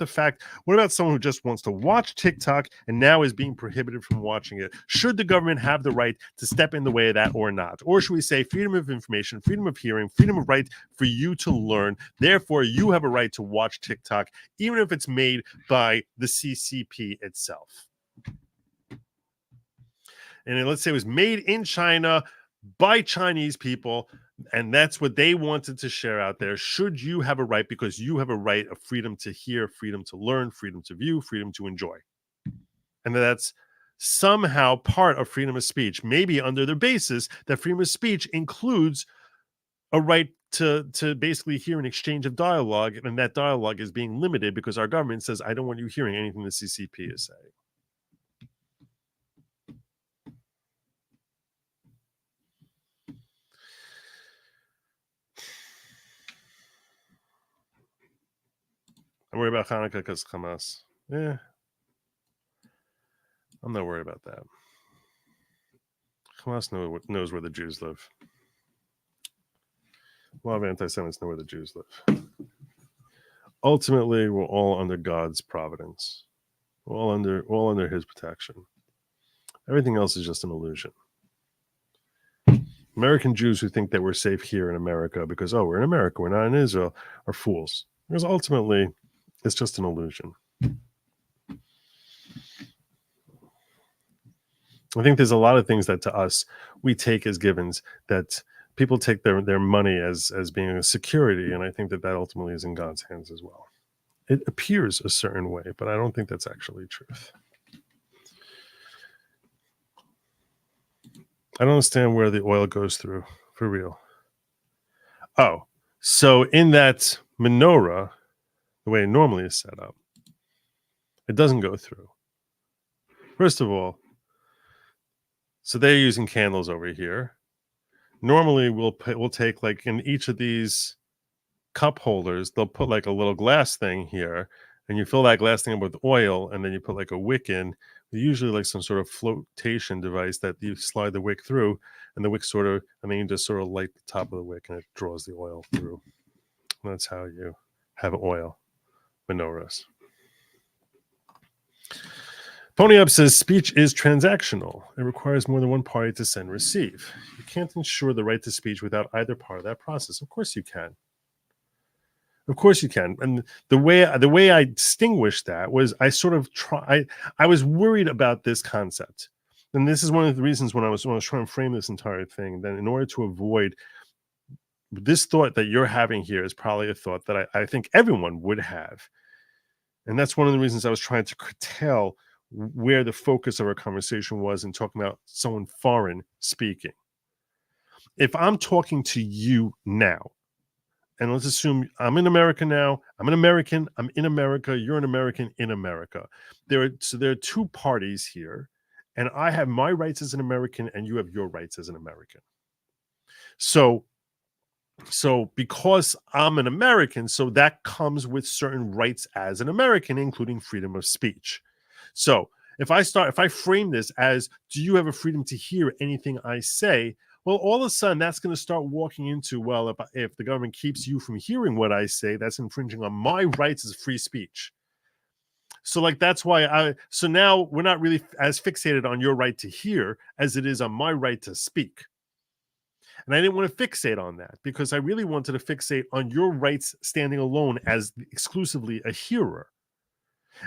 A: someone who just wants to watch TikTok and now is being prohibited from watching it? Should the government have the right to step in the way of that or not? Or should we say freedom of information, freedom of hearing, freedom of right for you to learn? Therefore, you have a right to watch TikTok, even if it's made by the CCP itself. And let's say it was made in China by Chinese people, and that's what they wanted to share out there. Should you have a right, because you have a right of freedom to hear, freedom to learn, freedom to view, freedom to enjoy? And that's somehow part of freedom of speech, maybe under the basis that freedom of speech includes a right to basically hear an exchange of dialogue, and that dialogue is being limited because our government says, I don't want you hearing anything the CCP is saying. I'm worried about Hanukkah because Hamas. Yeah. I'm not worried about that. Hamas knows where the Jews live. A lot of anti-Semites know where the Jews live. Ultimately, we're all under God's providence. We're all under his protection. Everything else is just an illusion. American Jews who think that we're safe here in America because, we're in America, we're not in Israel, are fools. Because ultimately, it's just an illusion. I think there's a lot of things that to us we take as givens, that people take their money as being a security, and I think that ultimately is in God's hands as well. It appears a certain way, but I don't think that's actually truth. I don't understand where the oil goes through, for real. Oh, so in that menorah, the way it normally is set up, it doesn't go through. First of all, so they're using candles over here. Normally, we'll take, like, in each of these cup holders, they'll put like a little glass thing here, and you fill that glass thing up with oil, and then you put like a wick in, usually like some sort of flotation device that you slide the wick through, and the wick and then you just sort of light the top of the wick, and it draws the oil through. And that's how you have oil menorahs. Pony Up says speech is transactional. It requires more than one party to send and receive. You can't ensure the right to speech without either part of that process. Of course you can. Of course you can. And the way I distinguished that was I was worried about this concept. And this is one of the reasons when I was trying to frame this entire thing, that in order to avoid this thought that you're having here is probably a thought that I think everyone would have. And that's one of the reasons I was trying to curtail where the focus of our conversation was in talking about someone foreign speaking. If I'm talking to you now, and let's assume I'm in America now, I'm an American, I'm in America, you're an American in America. There are two parties here, and I have my rights as an American, and you have your rights as an American. So because I'm an American, so that comes with certain rights as an American, including freedom of speech. So if I frame this as, do you have a freedom to hear anything I say? Well, all of a sudden that's going to start walking into, well, if the government keeps you from hearing what I say, that's infringing on my rights as free speech. So like, that's why so now we're not really as fixated on your right to hear as it is on my right to speak. And I didn't want to fixate on that because I really wanted to fixate on your rights standing alone as exclusively a hearer.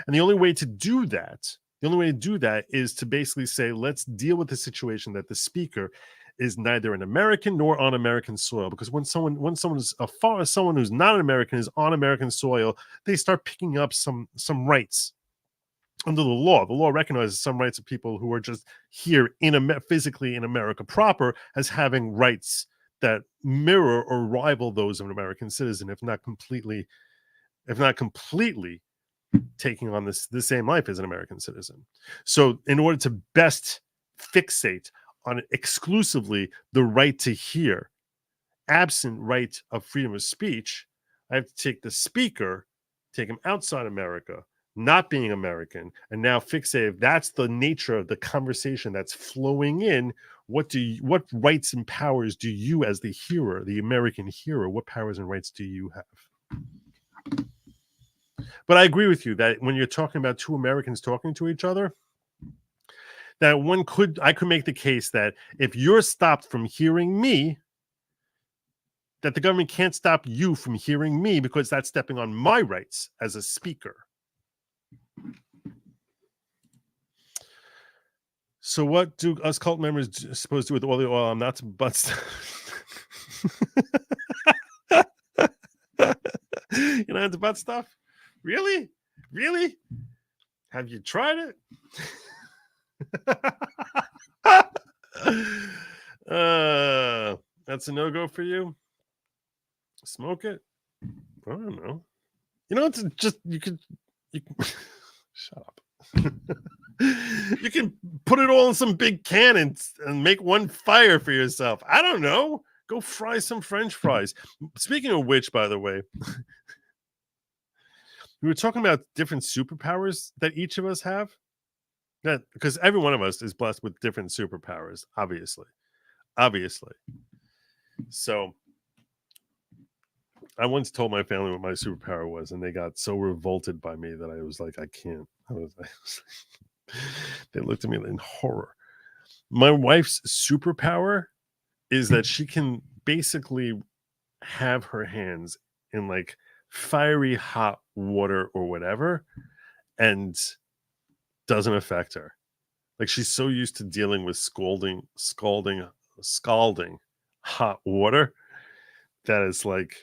A: And the only way to do that is to basically say, let's deal with the situation that the speaker is neither an American nor on American soil. Because when someone who's not an American is on American soil, they start picking up some rights under the law. The law recognizes some rights of people who are just here physically in America proper as having rights that mirror or rival those of an American citizen, if not completely taking on the same life as an American citizen. So in order to best fixate on exclusively the right to hear, absent right of freedom of speech, I have to take the speaker, take him outside America, not being American, and now fixate if that's the nature of the conversation that's flowing in. What rights and powers do you, as the hearer, the American hearer, what powers and rights do you have? But I agree with you that when you're talking about two Americans talking to each other, that I could make the case that if you're stopped from hearing me, that the government can't stop you from hearing me because that's stepping on my rights as a speaker. So what do us cult members supposed to do with all the oil? I'm not but you know, it's butt stuff. Really? Have you tried it? That's a no-go for you. Smoke it? I don't know. You know, it's just you can shut up. You can put it all in some big can and make one fire for yourself. I don't know. Go fry some French fries. Speaking of which, by the way, we were talking about different superpowers that each of us have. That because every one of us is blessed with different superpowers, obviously. So I once told my family what my superpower was, and they got so revolted by me that I was like, I can't. They looked at me in horror. My wife's superpower is that she can basically have her hands in like fiery hot water or whatever, and doesn't affect her. Like she's so used to dealing with scalding hot water that it's like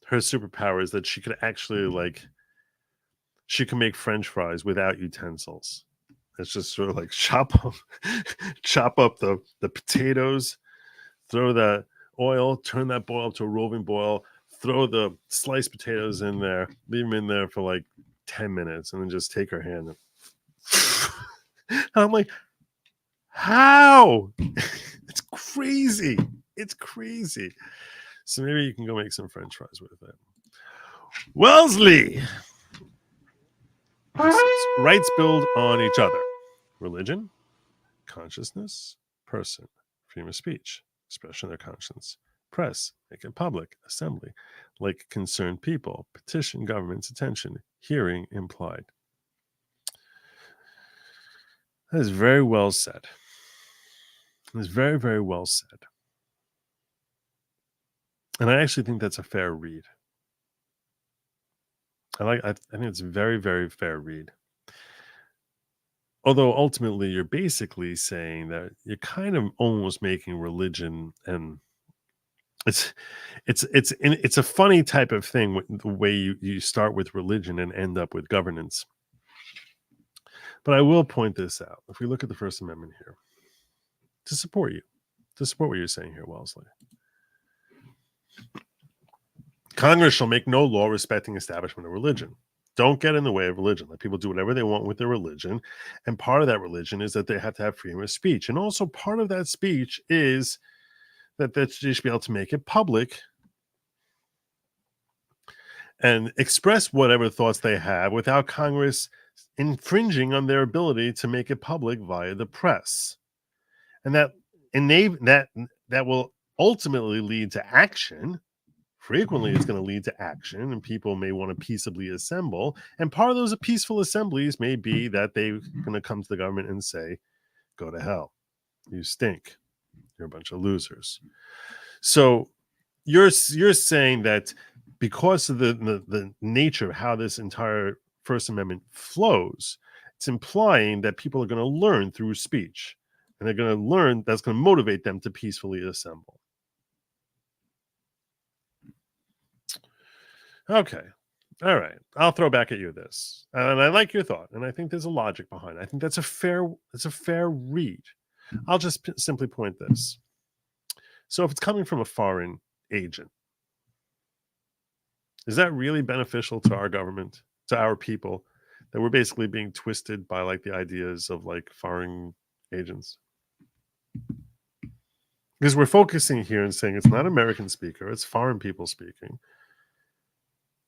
A: her superpower is that she could actually she can make French fries without utensils. It's just sort of like chop up the potatoes, throw that oil, turn that boil to a roving boil, throw the sliced potatoes in there, leave them in there for like 10 minutes, and then just take her hand. And I'm like, how? It's crazy. So maybe you can go make some French fries with it. Wellesley. Rights build on each other. Religion, consciousness, person, freedom of speech, expression of their conscience, press, make it public, assembly, like concerned people, petition government's attention, hearing implied. That is very well said. It's very, very well said. And I actually think that's a fair read. I think it's a very, very fair read. Although ultimately you're basically saying that you're kind of almost making religion, and it's a funny type of thing, the way you start with religion and end up with governance. But I will point this out. If we look at the First Amendment here, to support what you're saying here, Wellesley. Congress shall make no law respecting establishment of religion. Don't get in the way of religion. Let people do whatever they want with their religion. And part of that religion is that they have to have freedom of speech. And also part of that speech is that they should be able to make it public and express whatever thoughts they have without Congress infringing on their ability to make it public via the press. And that will ultimately lead to action. Frequently, it's going to lead to action, and people may want to peaceably assemble. And part of those peaceful assemblies may be that they're going to come to the government and say, go to hell. You stink. You're a bunch of losers. So you're saying that because of the nature of how this entire First Amendment flows, it's implying that people are going to learn through speech. And they're going to learn that's going to motivate them to peacefully assemble. Okay. All right. I'll throw back at you this. And I like your thought. And I think there's a logic behind it. I think that's a fair read. I'll just simply point this. So if it's coming from a foreign agent, is that really beneficial to our government, to our people, that we're basically being twisted by like the ideas of like foreign agents? Because we're focusing here and saying it's not American speaker, it's foreign people speaking,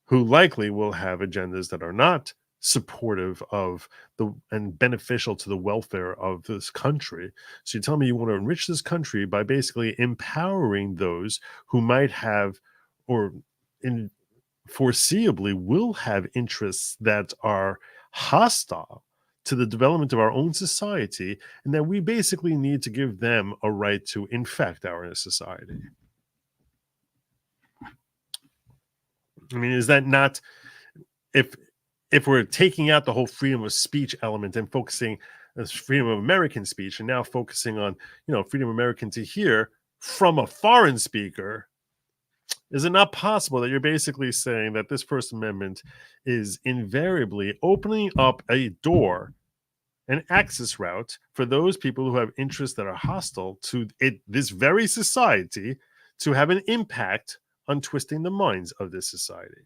A: who likely will have agendas that are not supportive of and beneficial to the welfare of this country. So you tell me you want to enrich this country by basically empowering those who might have, or foreseeably will have interests that are hostile to the development of our own society, and that we basically need to give them a right to infect our society. I mean, is that not, if we're taking out the whole freedom of speech element and focusing on freedom of American speech, and now focusing on, freedom of American to hear from a foreign speaker, is it not possible that you're basically saying that this First Amendment is invariably opening up a door, an access route for those people who have interests that are hostile to this very society, to have an impact on twisting the minds of this society?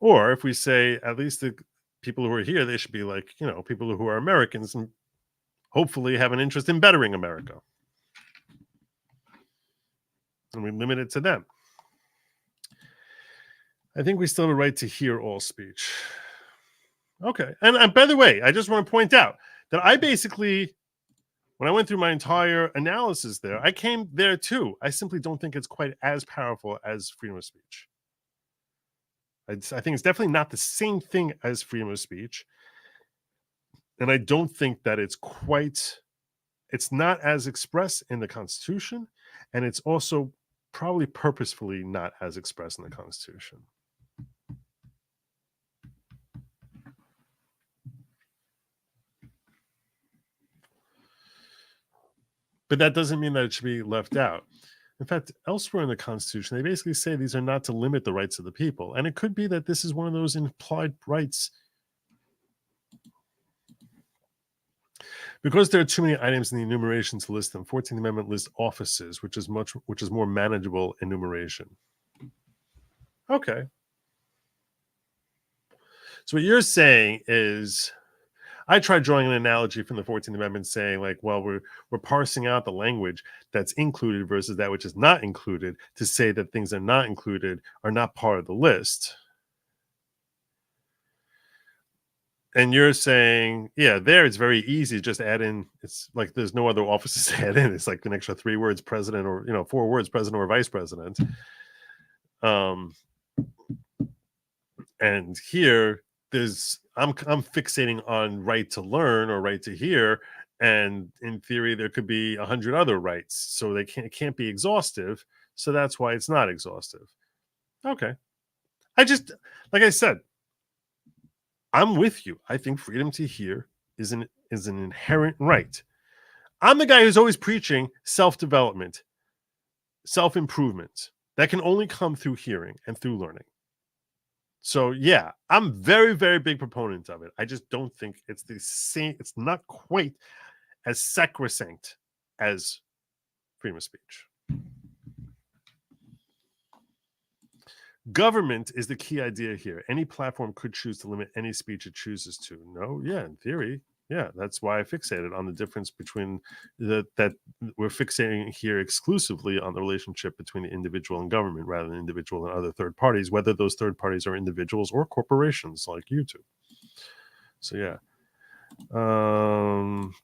A: Or if we say, at least the people who are here, they should be like, people who are Americans and hopefully have an interest in bettering America. And we limit it to them. I think we still have a right to hear all speech. Okay. And by the way, I just want to point out that I basically, when I went through my entire analysis there, I came there too. I simply don't think it's quite as powerful as freedom of speech. I think it's definitely not the same thing as freedom of speech. And I don't think that it's not as expressed in the Constitution. And it's also probably purposefully not as expressed in the Constitution. But that doesn't mean that it should be left out. In fact, elsewhere in the Constitution, they basically say these are not to limit the rights of the people. And it could be that this is one of those implied rights. Because there are too many items in the enumeration to list them, 14th Amendment lists offices, which is more manageable enumeration. Okay. So what you're saying is, I tried drawing an analogy from the 14th Amendment saying, like, well, we're parsing out the language that's included versus that which is not included to say that things that are not included are not part of the list. And you're saying, yeah, there it's very easy. Just add in, it's like there's no other offices to add in. It's like an extra 3 words, president, or 4 words, president or vice president. And here I'm fixating on right to learn or right to hear, and in theory there could be 100 other rights, so it can't be exhaustive. So that's why it's not exhaustive. Okay, like I said, I'm with you. I think freedom to hear is an inherent right. I'm the guy who's always preaching self-development, self-improvement that can only come through hearing and through learning. So yeah, I'm very, very big proponent of it. I just don't think it's the same. It's not quite as sacrosanct as freedom of speech. Government is the key idea here. Any platform could choose to limit any speech it chooses to. No, yeah, in theory. Yeah, that's why I fixated on the difference between that we're fixating here exclusively on the relationship between the individual and government rather than individual and other third parties, whether those third parties are individuals or corporations like YouTube. So yeah.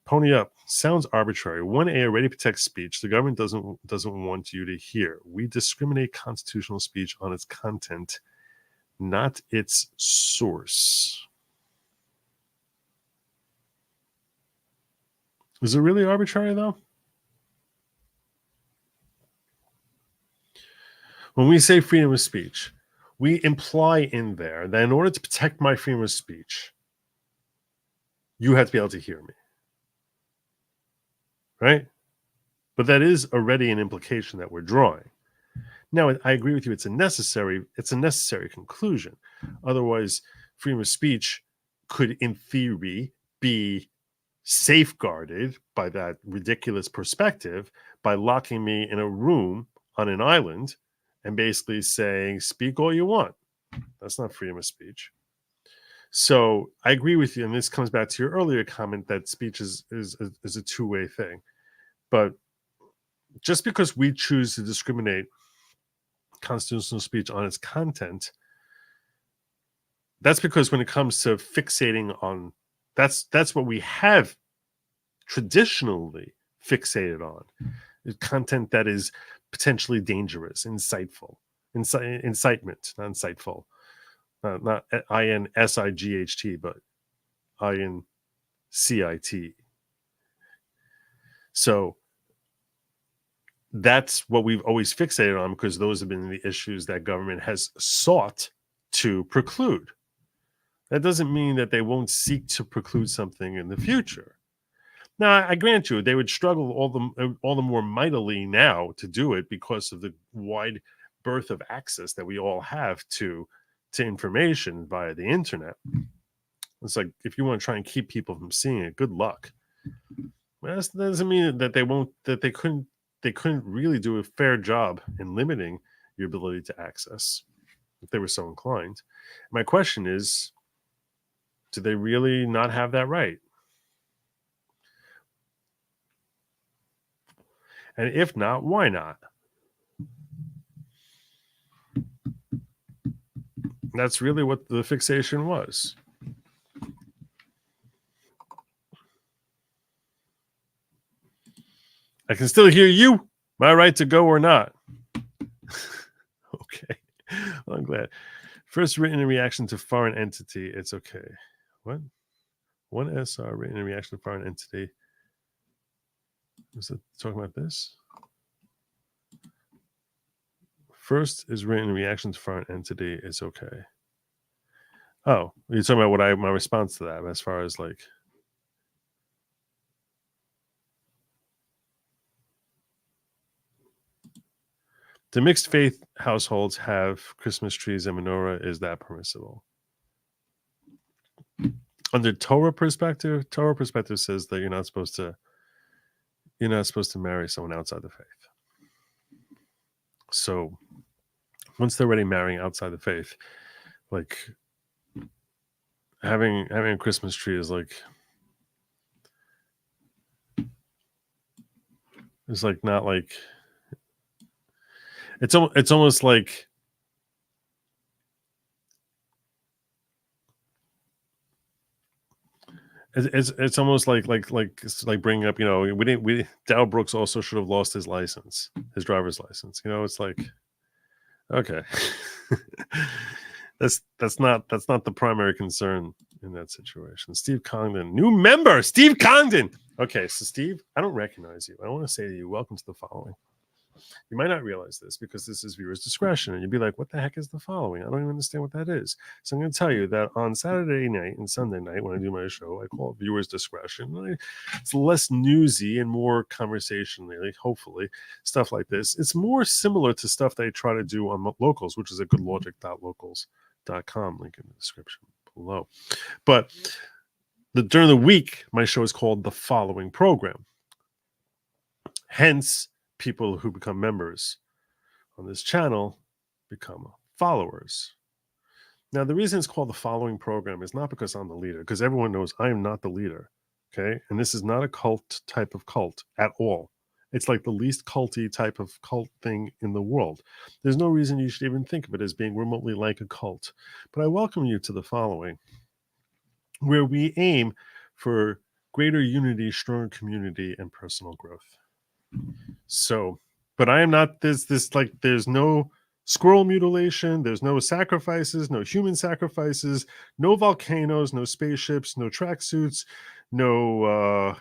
A: Pony up sounds arbitrary. 1A already protects speech. The government doesn't want you to hear. We discriminate constitutional speech on its content, not its source. Is it really arbitrary, though? When we say freedom of speech, we imply in there that in order to protect my freedom of speech, you have to be able to hear me. Right? But that is already an implication that we're drawing. Now, I agree with you. It's a necessary conclusion. Otherwise, freedom of speech could, in theory, be safeguarded by that ridiculous perspective by locking me in a room on an island and basically saying, speak all you want. That's not freedom of speech. So I agree with you. And this comes back to your earlier comment that speech is a two-way thing. But just because we choose to discriminate constitutional speech on its content, that's because when it comes to fixating on, that's what we have traditionally fixated on. Content that is potentially dangerous, insightful, incitement, not insightful, not INSIGHT, but INCIT. So that's what we've always fixated on, because those have been the issues that government has sought to preclude. That doesn't mean that they won't seek to preclude something in the future. Now, I grant you, they would struggle all the more mightily now to do it because of the wide berth of access that we all have to information via the internet. It's like, if you want to try and keep people from seeing it, good luck. Well, that doesn't mean that they couldn't really do a fair job in limiting your ability to access if they were so inclined. My question is, do they really not have that right? And if not, why not? That's really what the fixation was. I can still hear you. Am I right to go or not? Okay. Well, I'm glad. First written in reaction to foreign entity. It's okay. What? One SR written in reaction to foreign entity. Was it talking about this? First is written in reaction to foreign entity. It's okay. Oh, you're talking about my response to that, as far as like. Do mixed faith households have Christmas trees and menorah? Is that permissible? Under Torah perspective says that you're not supposed to marry someone outside the faith. So once they're already marrying outside the faith, like having a Christmas tree is like, it's like not like, it's almost like, it's almost like bringing up, Dow Brooks also should have lost his license, his driver's license. It's like, okay, that's not the primary concern in that situation. Steve Congdon, new member, Steve Congdon. Okay, so Steve, I don't recognize you. I want to say to you, welcome to the following. You might not realize this because this is viewer's discretion, and you'd be like, what the heck is the following? I don't even understand what that is. So I'm going to tell you that on Saturday night and Sunday night, when I do my show, I call it viewer's discretion. It's less newsy and more conversationally, hopefully, stuff like this. It's more similar to stuff that I try to do on Locals, which is at goodlogic.locals.com, link in the description below. But during the week, my show is called The Following Program. Hence, people who become members on this channel become followers. Now, the reason it's called The Following Program is not because I'm the leader, because everyone knows I am not the leader, okay? And this is not a cult type of cult at all. It's like the least culty type of cult thing in the world. There's no reason you should even think of it as being remotely like a cult. But I welcome you to The Following, where we aim for greater unity, stronger community, and personal growth. So, but I am not there's no squirrel mutilation, there's no sacrifices, no human sacrifices, no volcanoes, no spaceships, no tracksuits, no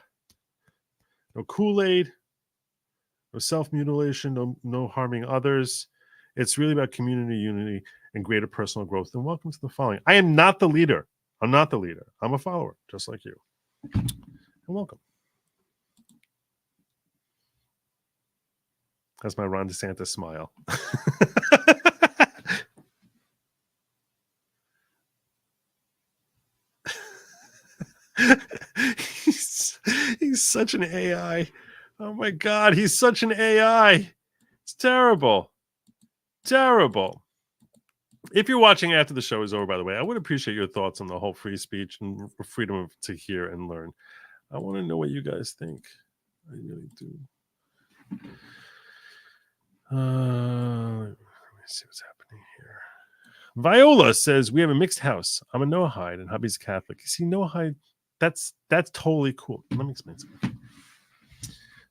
A: Kool-Aid, no self-mutilation, no harming others. It's really about community unity and greater personal growth. And welcome to The Following. I am not the leader. I'm not the leader. I'm a follower, just like you. And welcome. That's my Ron DeSantis smile. he's such an AI. Oh my God, he's such an AI. It's terrible. Terrible. If you're watching after the show is over, by the way, I would appreciate your thoughts on the whole free speech and freedom to hear and learn. I want to know what you guys think. I really do. Let me see what's happening here. Viola says, we have a mixed house. I'm a Noahide and hubby's Catholic. You see, Noahide, that's totally cool. Let me explain something.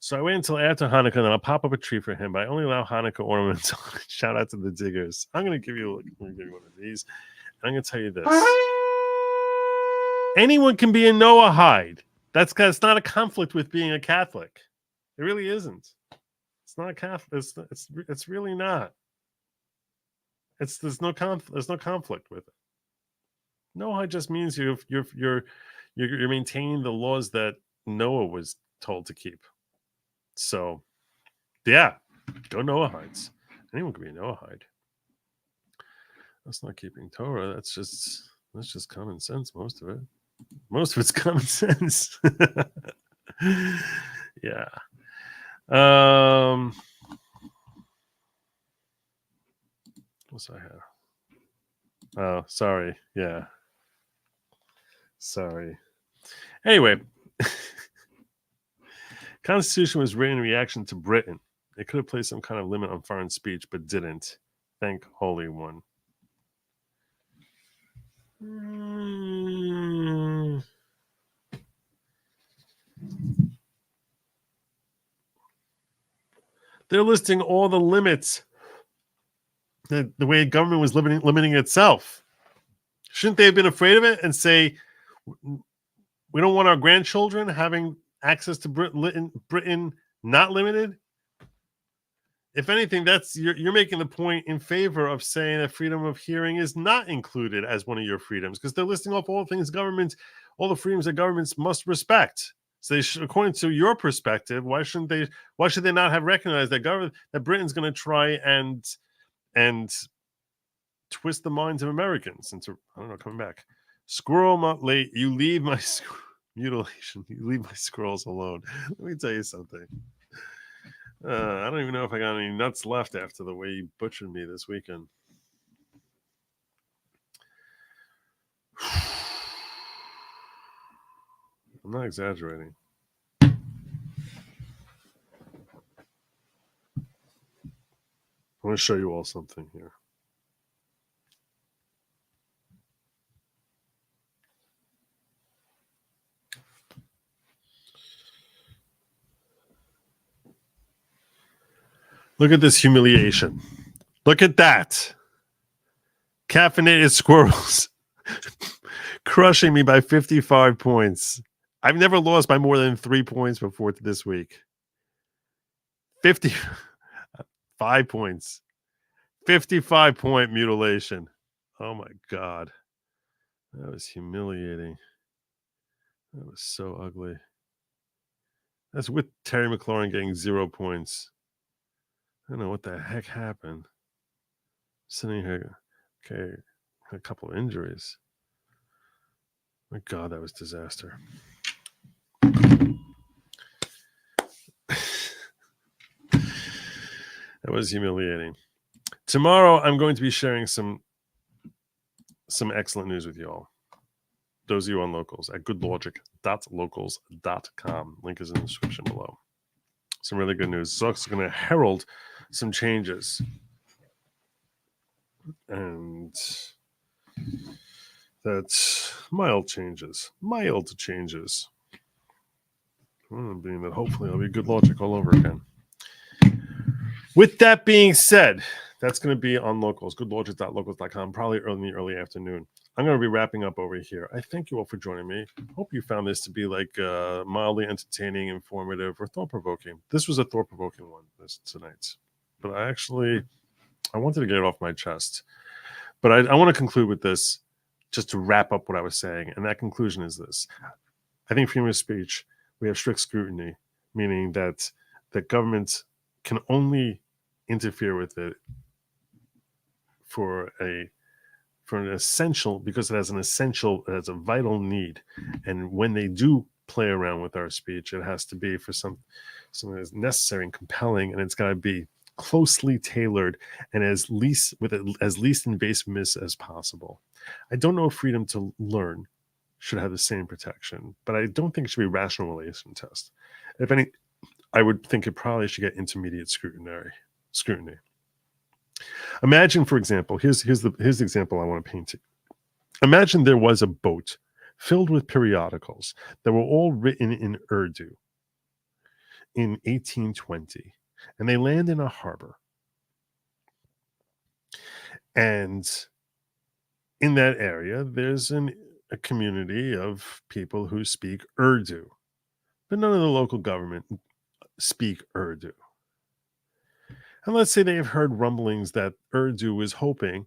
A: So I wait until after Hanukkah, and then I'll pop up a tree for him. But I only allow Hanukkah ornaments. Shout out to the diggers. I'm gonna give you one of these. And I'm gonna tell you this: anyone can be a Noahide. That's not a conflict with being a Catholic. It really isn't. It's not a Catholic. It's really not. There's no conflict with it. Noahide just means you're maintaining the laws that Noah was told to keep. So, yeah, go Noahides. Anyone can be a Noahide. That's not keeping Torah. That's just common sense. Most of it's common sense. Yeah. What's I have? Oh, sorry. Yeah. Sorry. Anyway, Constitution was written in reaction to Britain. It could have placed some kind of limit on foreign speech, but didn't. Thank Holy One. They're listing all the limits. The way government was limiting itself. Shouldn't they have been afraid of it and say, we don't want our grandchildren having access to Britain not limited? If anything, you're making the point in favor of saying that freedom of hearing is not included as one of your freedoms, because they're listing off all the freedoms that governments must respect. So according to your perspective, why should they not have recognized that Britain's going to try and twist the minds of Americans into, I don't know, coming back. Squirrel late, you leave my mutilation. You leave my squirrels alone. Let me tell you something. I don't even know if I got any nuts left after the way you butchered me this weekend. I'm not exaggerating. I want to show you all something here. Look at this humiliation. Look at that. Caffeinated squirrels crushing me by 55 points. I've never lost by more than 3 points before this week. 55 points. 55-point mutilation. Oh my God. That was humiliating. That was so ugly. That's with Terry McLaurin getting 0 points. I don't know what the heck happened. Sitting here, okay, a couple of injuries. My God, that was disaster. That was humiliating. Tomorrow, I'm going to be sharing some excellent news with you all. Those of you on Locals at goodlogic.locals.com. Link is in the description below. Some really good news. It's also going to herald some changes. And that's mild changes. Being that hopefully it'll be Good Logic all over again. With that being said, that's going to be on Locals, goodlogic.locals.com, probably in the early afternoon. I'm going to be wrapping up over here. I thank you all for joining me. Hope you found this to be like mildly entertaining, informative, or thought-provoking. This was a thought-provoking one tonight. But I wanted to get it off my chest. But I want to conclude with this just to wrap up what I was saying. And that conclusion is this. I think freedom of speech, we have strict scrutiny, meaning that government can only interfere with it for an essential, because it has a vital need. And when they do play around with our speech, it has to be for something that's necessary and compelling, and it's got to be closely tailored and as least invasiveness as possible. I don't know if freedom to learn should have the same protection, but I don't think it should be a rational relation test. If any, I would think it probably should get intermediate scrutiny. Imagine, for example, here's the example I want to paint. Imagine there was a boat filled with periodicals that were all written in Urdu. in 1820, and they land in a harbor. And in that area, there's a community of people who speak Urdu, but none of the local government speak Urdu. And let's say they've heard rumblings that Urdu is hoping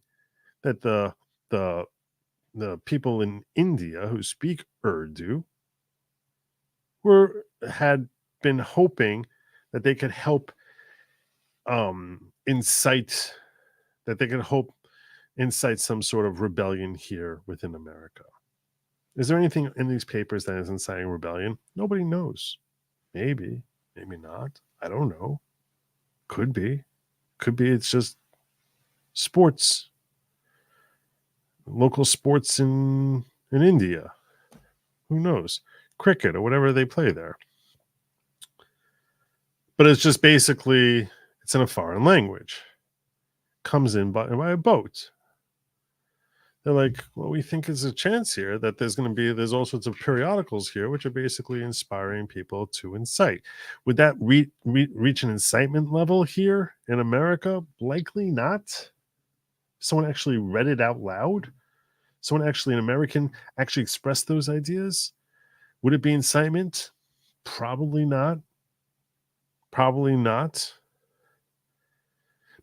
A: that the the people in India who speak Urdu had been hoping that they could help incite some sort of rebellion here within America. Is there anything in these papers that is inciting rebellion? Nobody knows. Maybe, maybe not. I don't know. Could be. Could be it's just sports. Local sports in India. Who knows? Cricket or whatever they play there. But it's just basically, it's in a foreign language. Comes in by a boat. They're like, well, we think there's a chance here that there's all sorts of periodicals here, which are basically inspiring people to incite. Would that reach an incitement level here in America? Likely not. Someone actually read it out loud. Someone actually, an American, actually expressed those ideas. Would it be incitement? Probably not. Probably not.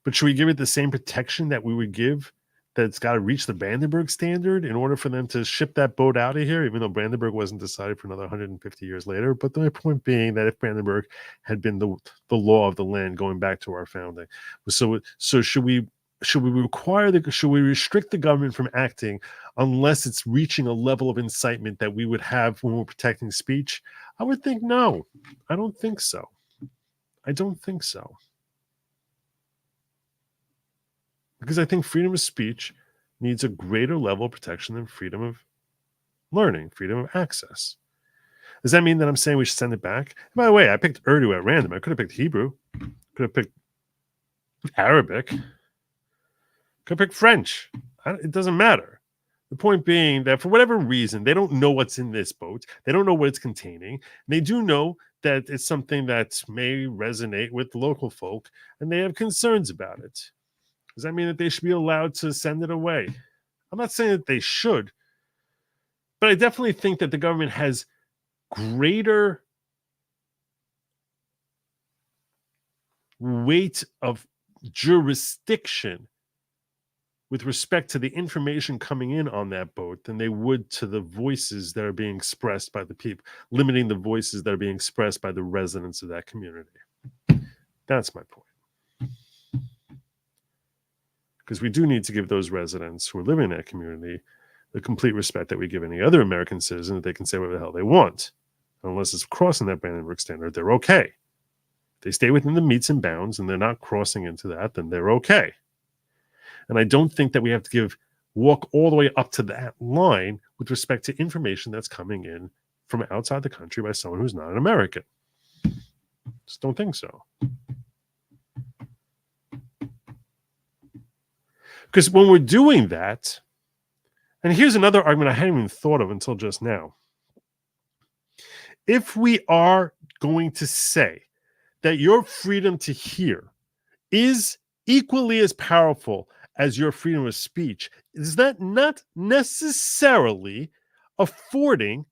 A: But should we give it the same protection that we would give that it's got to reach the Brandenburg standard in order for them to ship that boat out of here, even though Brandenburg wasn't decided for another 150 years later? But my point being that if Brandenburg had been the law of the land going back to our founding, so should we restrict the government from acting unless it's reaching a level of incitement that we would have when we're protecting speech? I would think no. I don't think so. I don't think so. Because I think freedom of speech needs a greater level of protection than freedom of learning, freedom of access. Does that mean that I'm saying we should send it back? And by the way, I picked Urdu at random. I could have picked Hebrew. Could have picked Arabic. Could have picked French. It doesn't matter. The point being that for whatever reason, they don't know what's in this boat. They don't know what it's containing. They do know that it's something that may resonate with local folk, and they have concerns about it. Does that mean that they should be allowed to send it away? I'm not saying that they should, but I definitely think that the government has greater weight of jurisdiction with respect to the information coming in on that boat than they would to the voices that are being expressed by the people, limiting the voices that are being expressed by the residents of that community. That's my point. Because we do need to give those residents who are living in that community the complete respect that we give any other American citizen, that they can say whatever the hell they want. Unless it's crossing that Brandenburg standard, they're okay. If they stay within the metes and bounds and they're not crossing into that, then they're okay. And I don't think that we have to walk all the way up to that line with respect to information that's coming in from outside the country by someone who's not an American. Just don't think so. Because when we're doing that, and here's another argument I hadn't even thought of until just now. If we are going to say that your freedom to hear is equally as powerful as your freedom of speech, is that not necessarily affording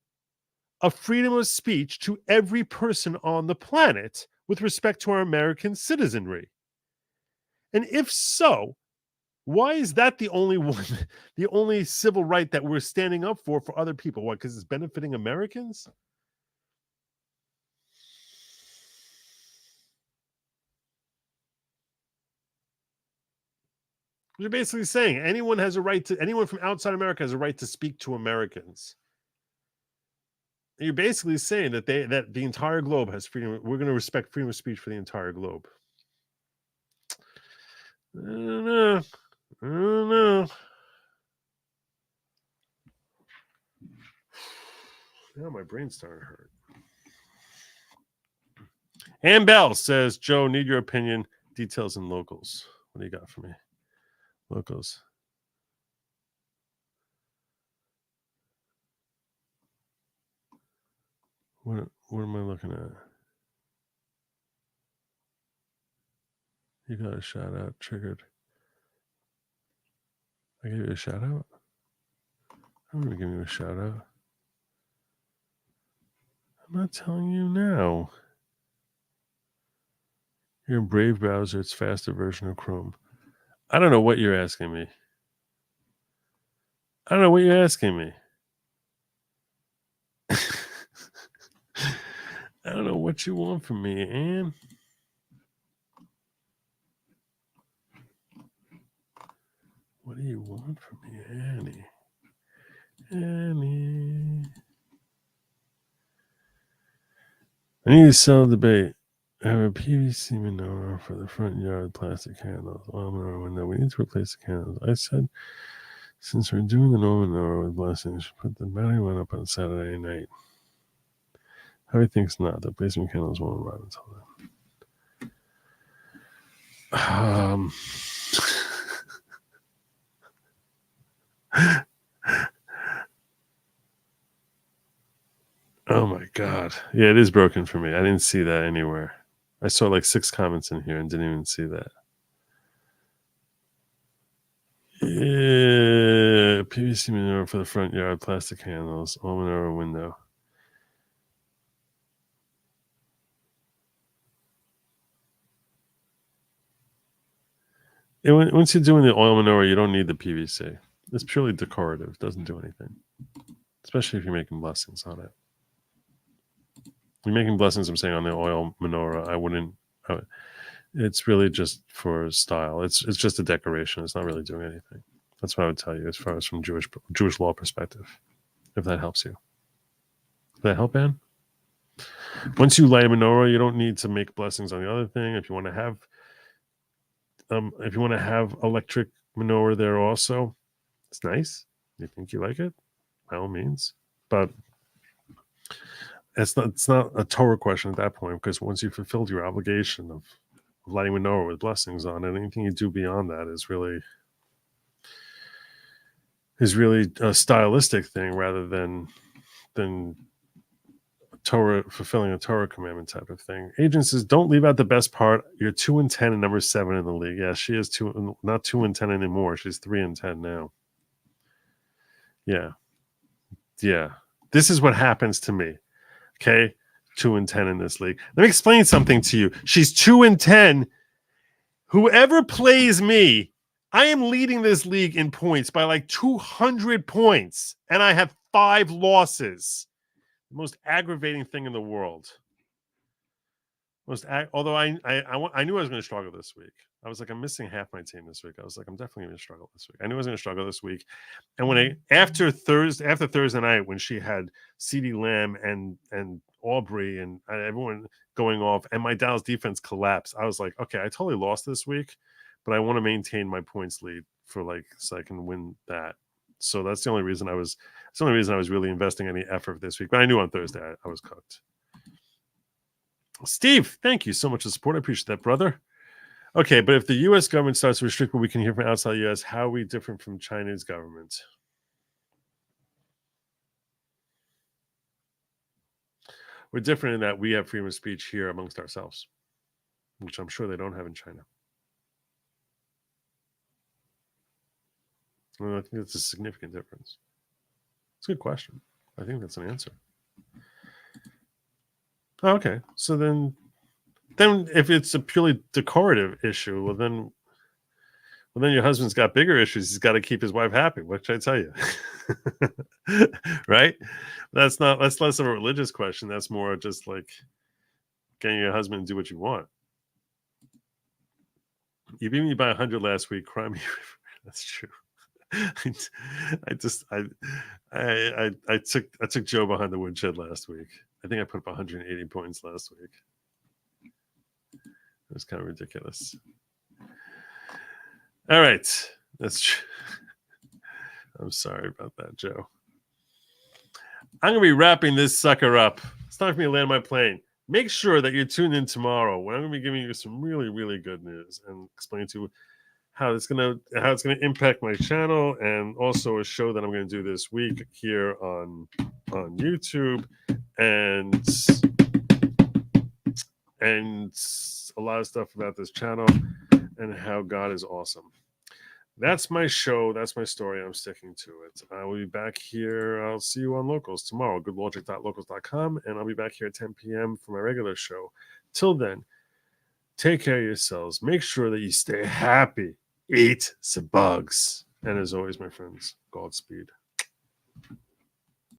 A: a freedom of speech to every person on the planet with respect to our American citizenry? And if so, why is that the only civil right that we're standing up for other people? What, because it's benefiting Americans? You're basically saying anyone from outside America has a right to speak to Americans. And you're basically saying that the entire globe has freedom. We're going to respect freedom of speech for the entire globe. I don't know. Now my brain's starting to hurt. Ann Bell says, Joe, need your opinion. Details in locals. What do you got for me? Locals. What am I looking at? You got a shout out triggered. I gave you a shout out? I'm going to give you a shout out. I'm not telling you now. You're in Brave browser. It's faster version of Chrome. I don't know what you're asking me. I don't know what you're asking me. I don't know what you want from me, Ann. What do you want from me, Annie? Annie. I need to sell the debate. I have a PVC menorah for the front yard plastic candles. Oil menorah window. We need to replace the candles. I said, since we're doing the oil menorah with blessings, put the battery one up on Saturday night. Harry thinks not. The basement candles won't arrive until then. Oh my God. Yeah, it is broken for me. I didn't see that anywhere. I saw like 6 comments in here and didn't even see that. Yeah, PVC menorah for the front yard, plastic handles, all menorah window. Once you're doing the oil menorah, you don't need the PVC. It's purely decorative. It doesn't do anything. Especially if you're making blessings on it. You're making blessings, I'm saying, on the oil menorah. I wouldn't. It's really just for style. It's just a decoration. It's not really doing anything. That's what I would tell you as far as from Jewish law perspective, if that helps you. Does that help, Ann? Once you light a menorah, you don't need to make blessings on the other thing. If you want to have electric menorah there also, it's nice. You think you like it? By all means. But it's not a Torah question at that point, because once you've fulfilled your obligation of lighting menorah with blessings on it, anything you do beyond that is really a stylistic thing rather than Torah, fulfilling a Torah commandment type of thing. Agent says, don't leave out the best part. You're 2-10 and number 7 in the league. Yeah, she is not 2-10 anymore. She's 3-10 now. Yeah. This is what happens to me. Okay, 2-10 in this league. Let me explain something to you. She's 2-10. Whoever plays me, I am leading this league in points by like 200 points, and I have 5 losses. The most aggravating thing in the world. Although I knew I was going to struggle this week. I was like, I'm missing half my team this week. I was like, I'm definitely going to struggle this week. I knew I was going to struggle this week. And after Thursday night, when she had CeeDee Lamb and Aubrey and everyone going off, and my Dallas defense collapsed, I was like, okay, I totally lost this week, but I want to maintain my points lead so I can win that. So that's the only reason I was really investing any effort this week. But I knew on Thursday I was cooked. Steve, thank you so much for the support. I appreciate that, brother. Okay, but if the U.S. government starts to restrict what we can hear from outside the U.S., how are we different from China's government? We're different in that we have freedom of speech here amongst ourselves, which I'm sure they don't have in China. Well, I think that's a significant difference. It's a good question. I think that's an answer. Oh, okay, so then if it's a purely decorative issue, well then your husband's got bigger issues. He's got to keep his wife happy. What should I tell you? Right? That's less of a religious question. That's more just like getting your husband to do what you want. You beat me by 100 last week. Cry me. That's true. I took Joe behind the woodshed last week. I think I put up 180 points last week. It was kind of ridiculous. All right. That's true. I'm sorry about that, Joe. I'm going to be wrapping this sucker up. It's time for me to land my plane. Make sure that you're tuned in tomorrow when I'm going to be giving you some really, really good news and explaining to you how it's going to impact my channel, and also a show that I'm going to do this week here on YouTube, and a lot of stuff about this channel. and how God is awesome. That's my show. That's my story. I'm sticking to it. I will be back here. I'll see you on Locals tomorrow. goodlogic.locals.com. And I'll be back here at 10 p.m. for my regular show. Till then, take care of yourselves. Make sure that you stay happy. Eat some bugs. And as always, my friends, Godspeed.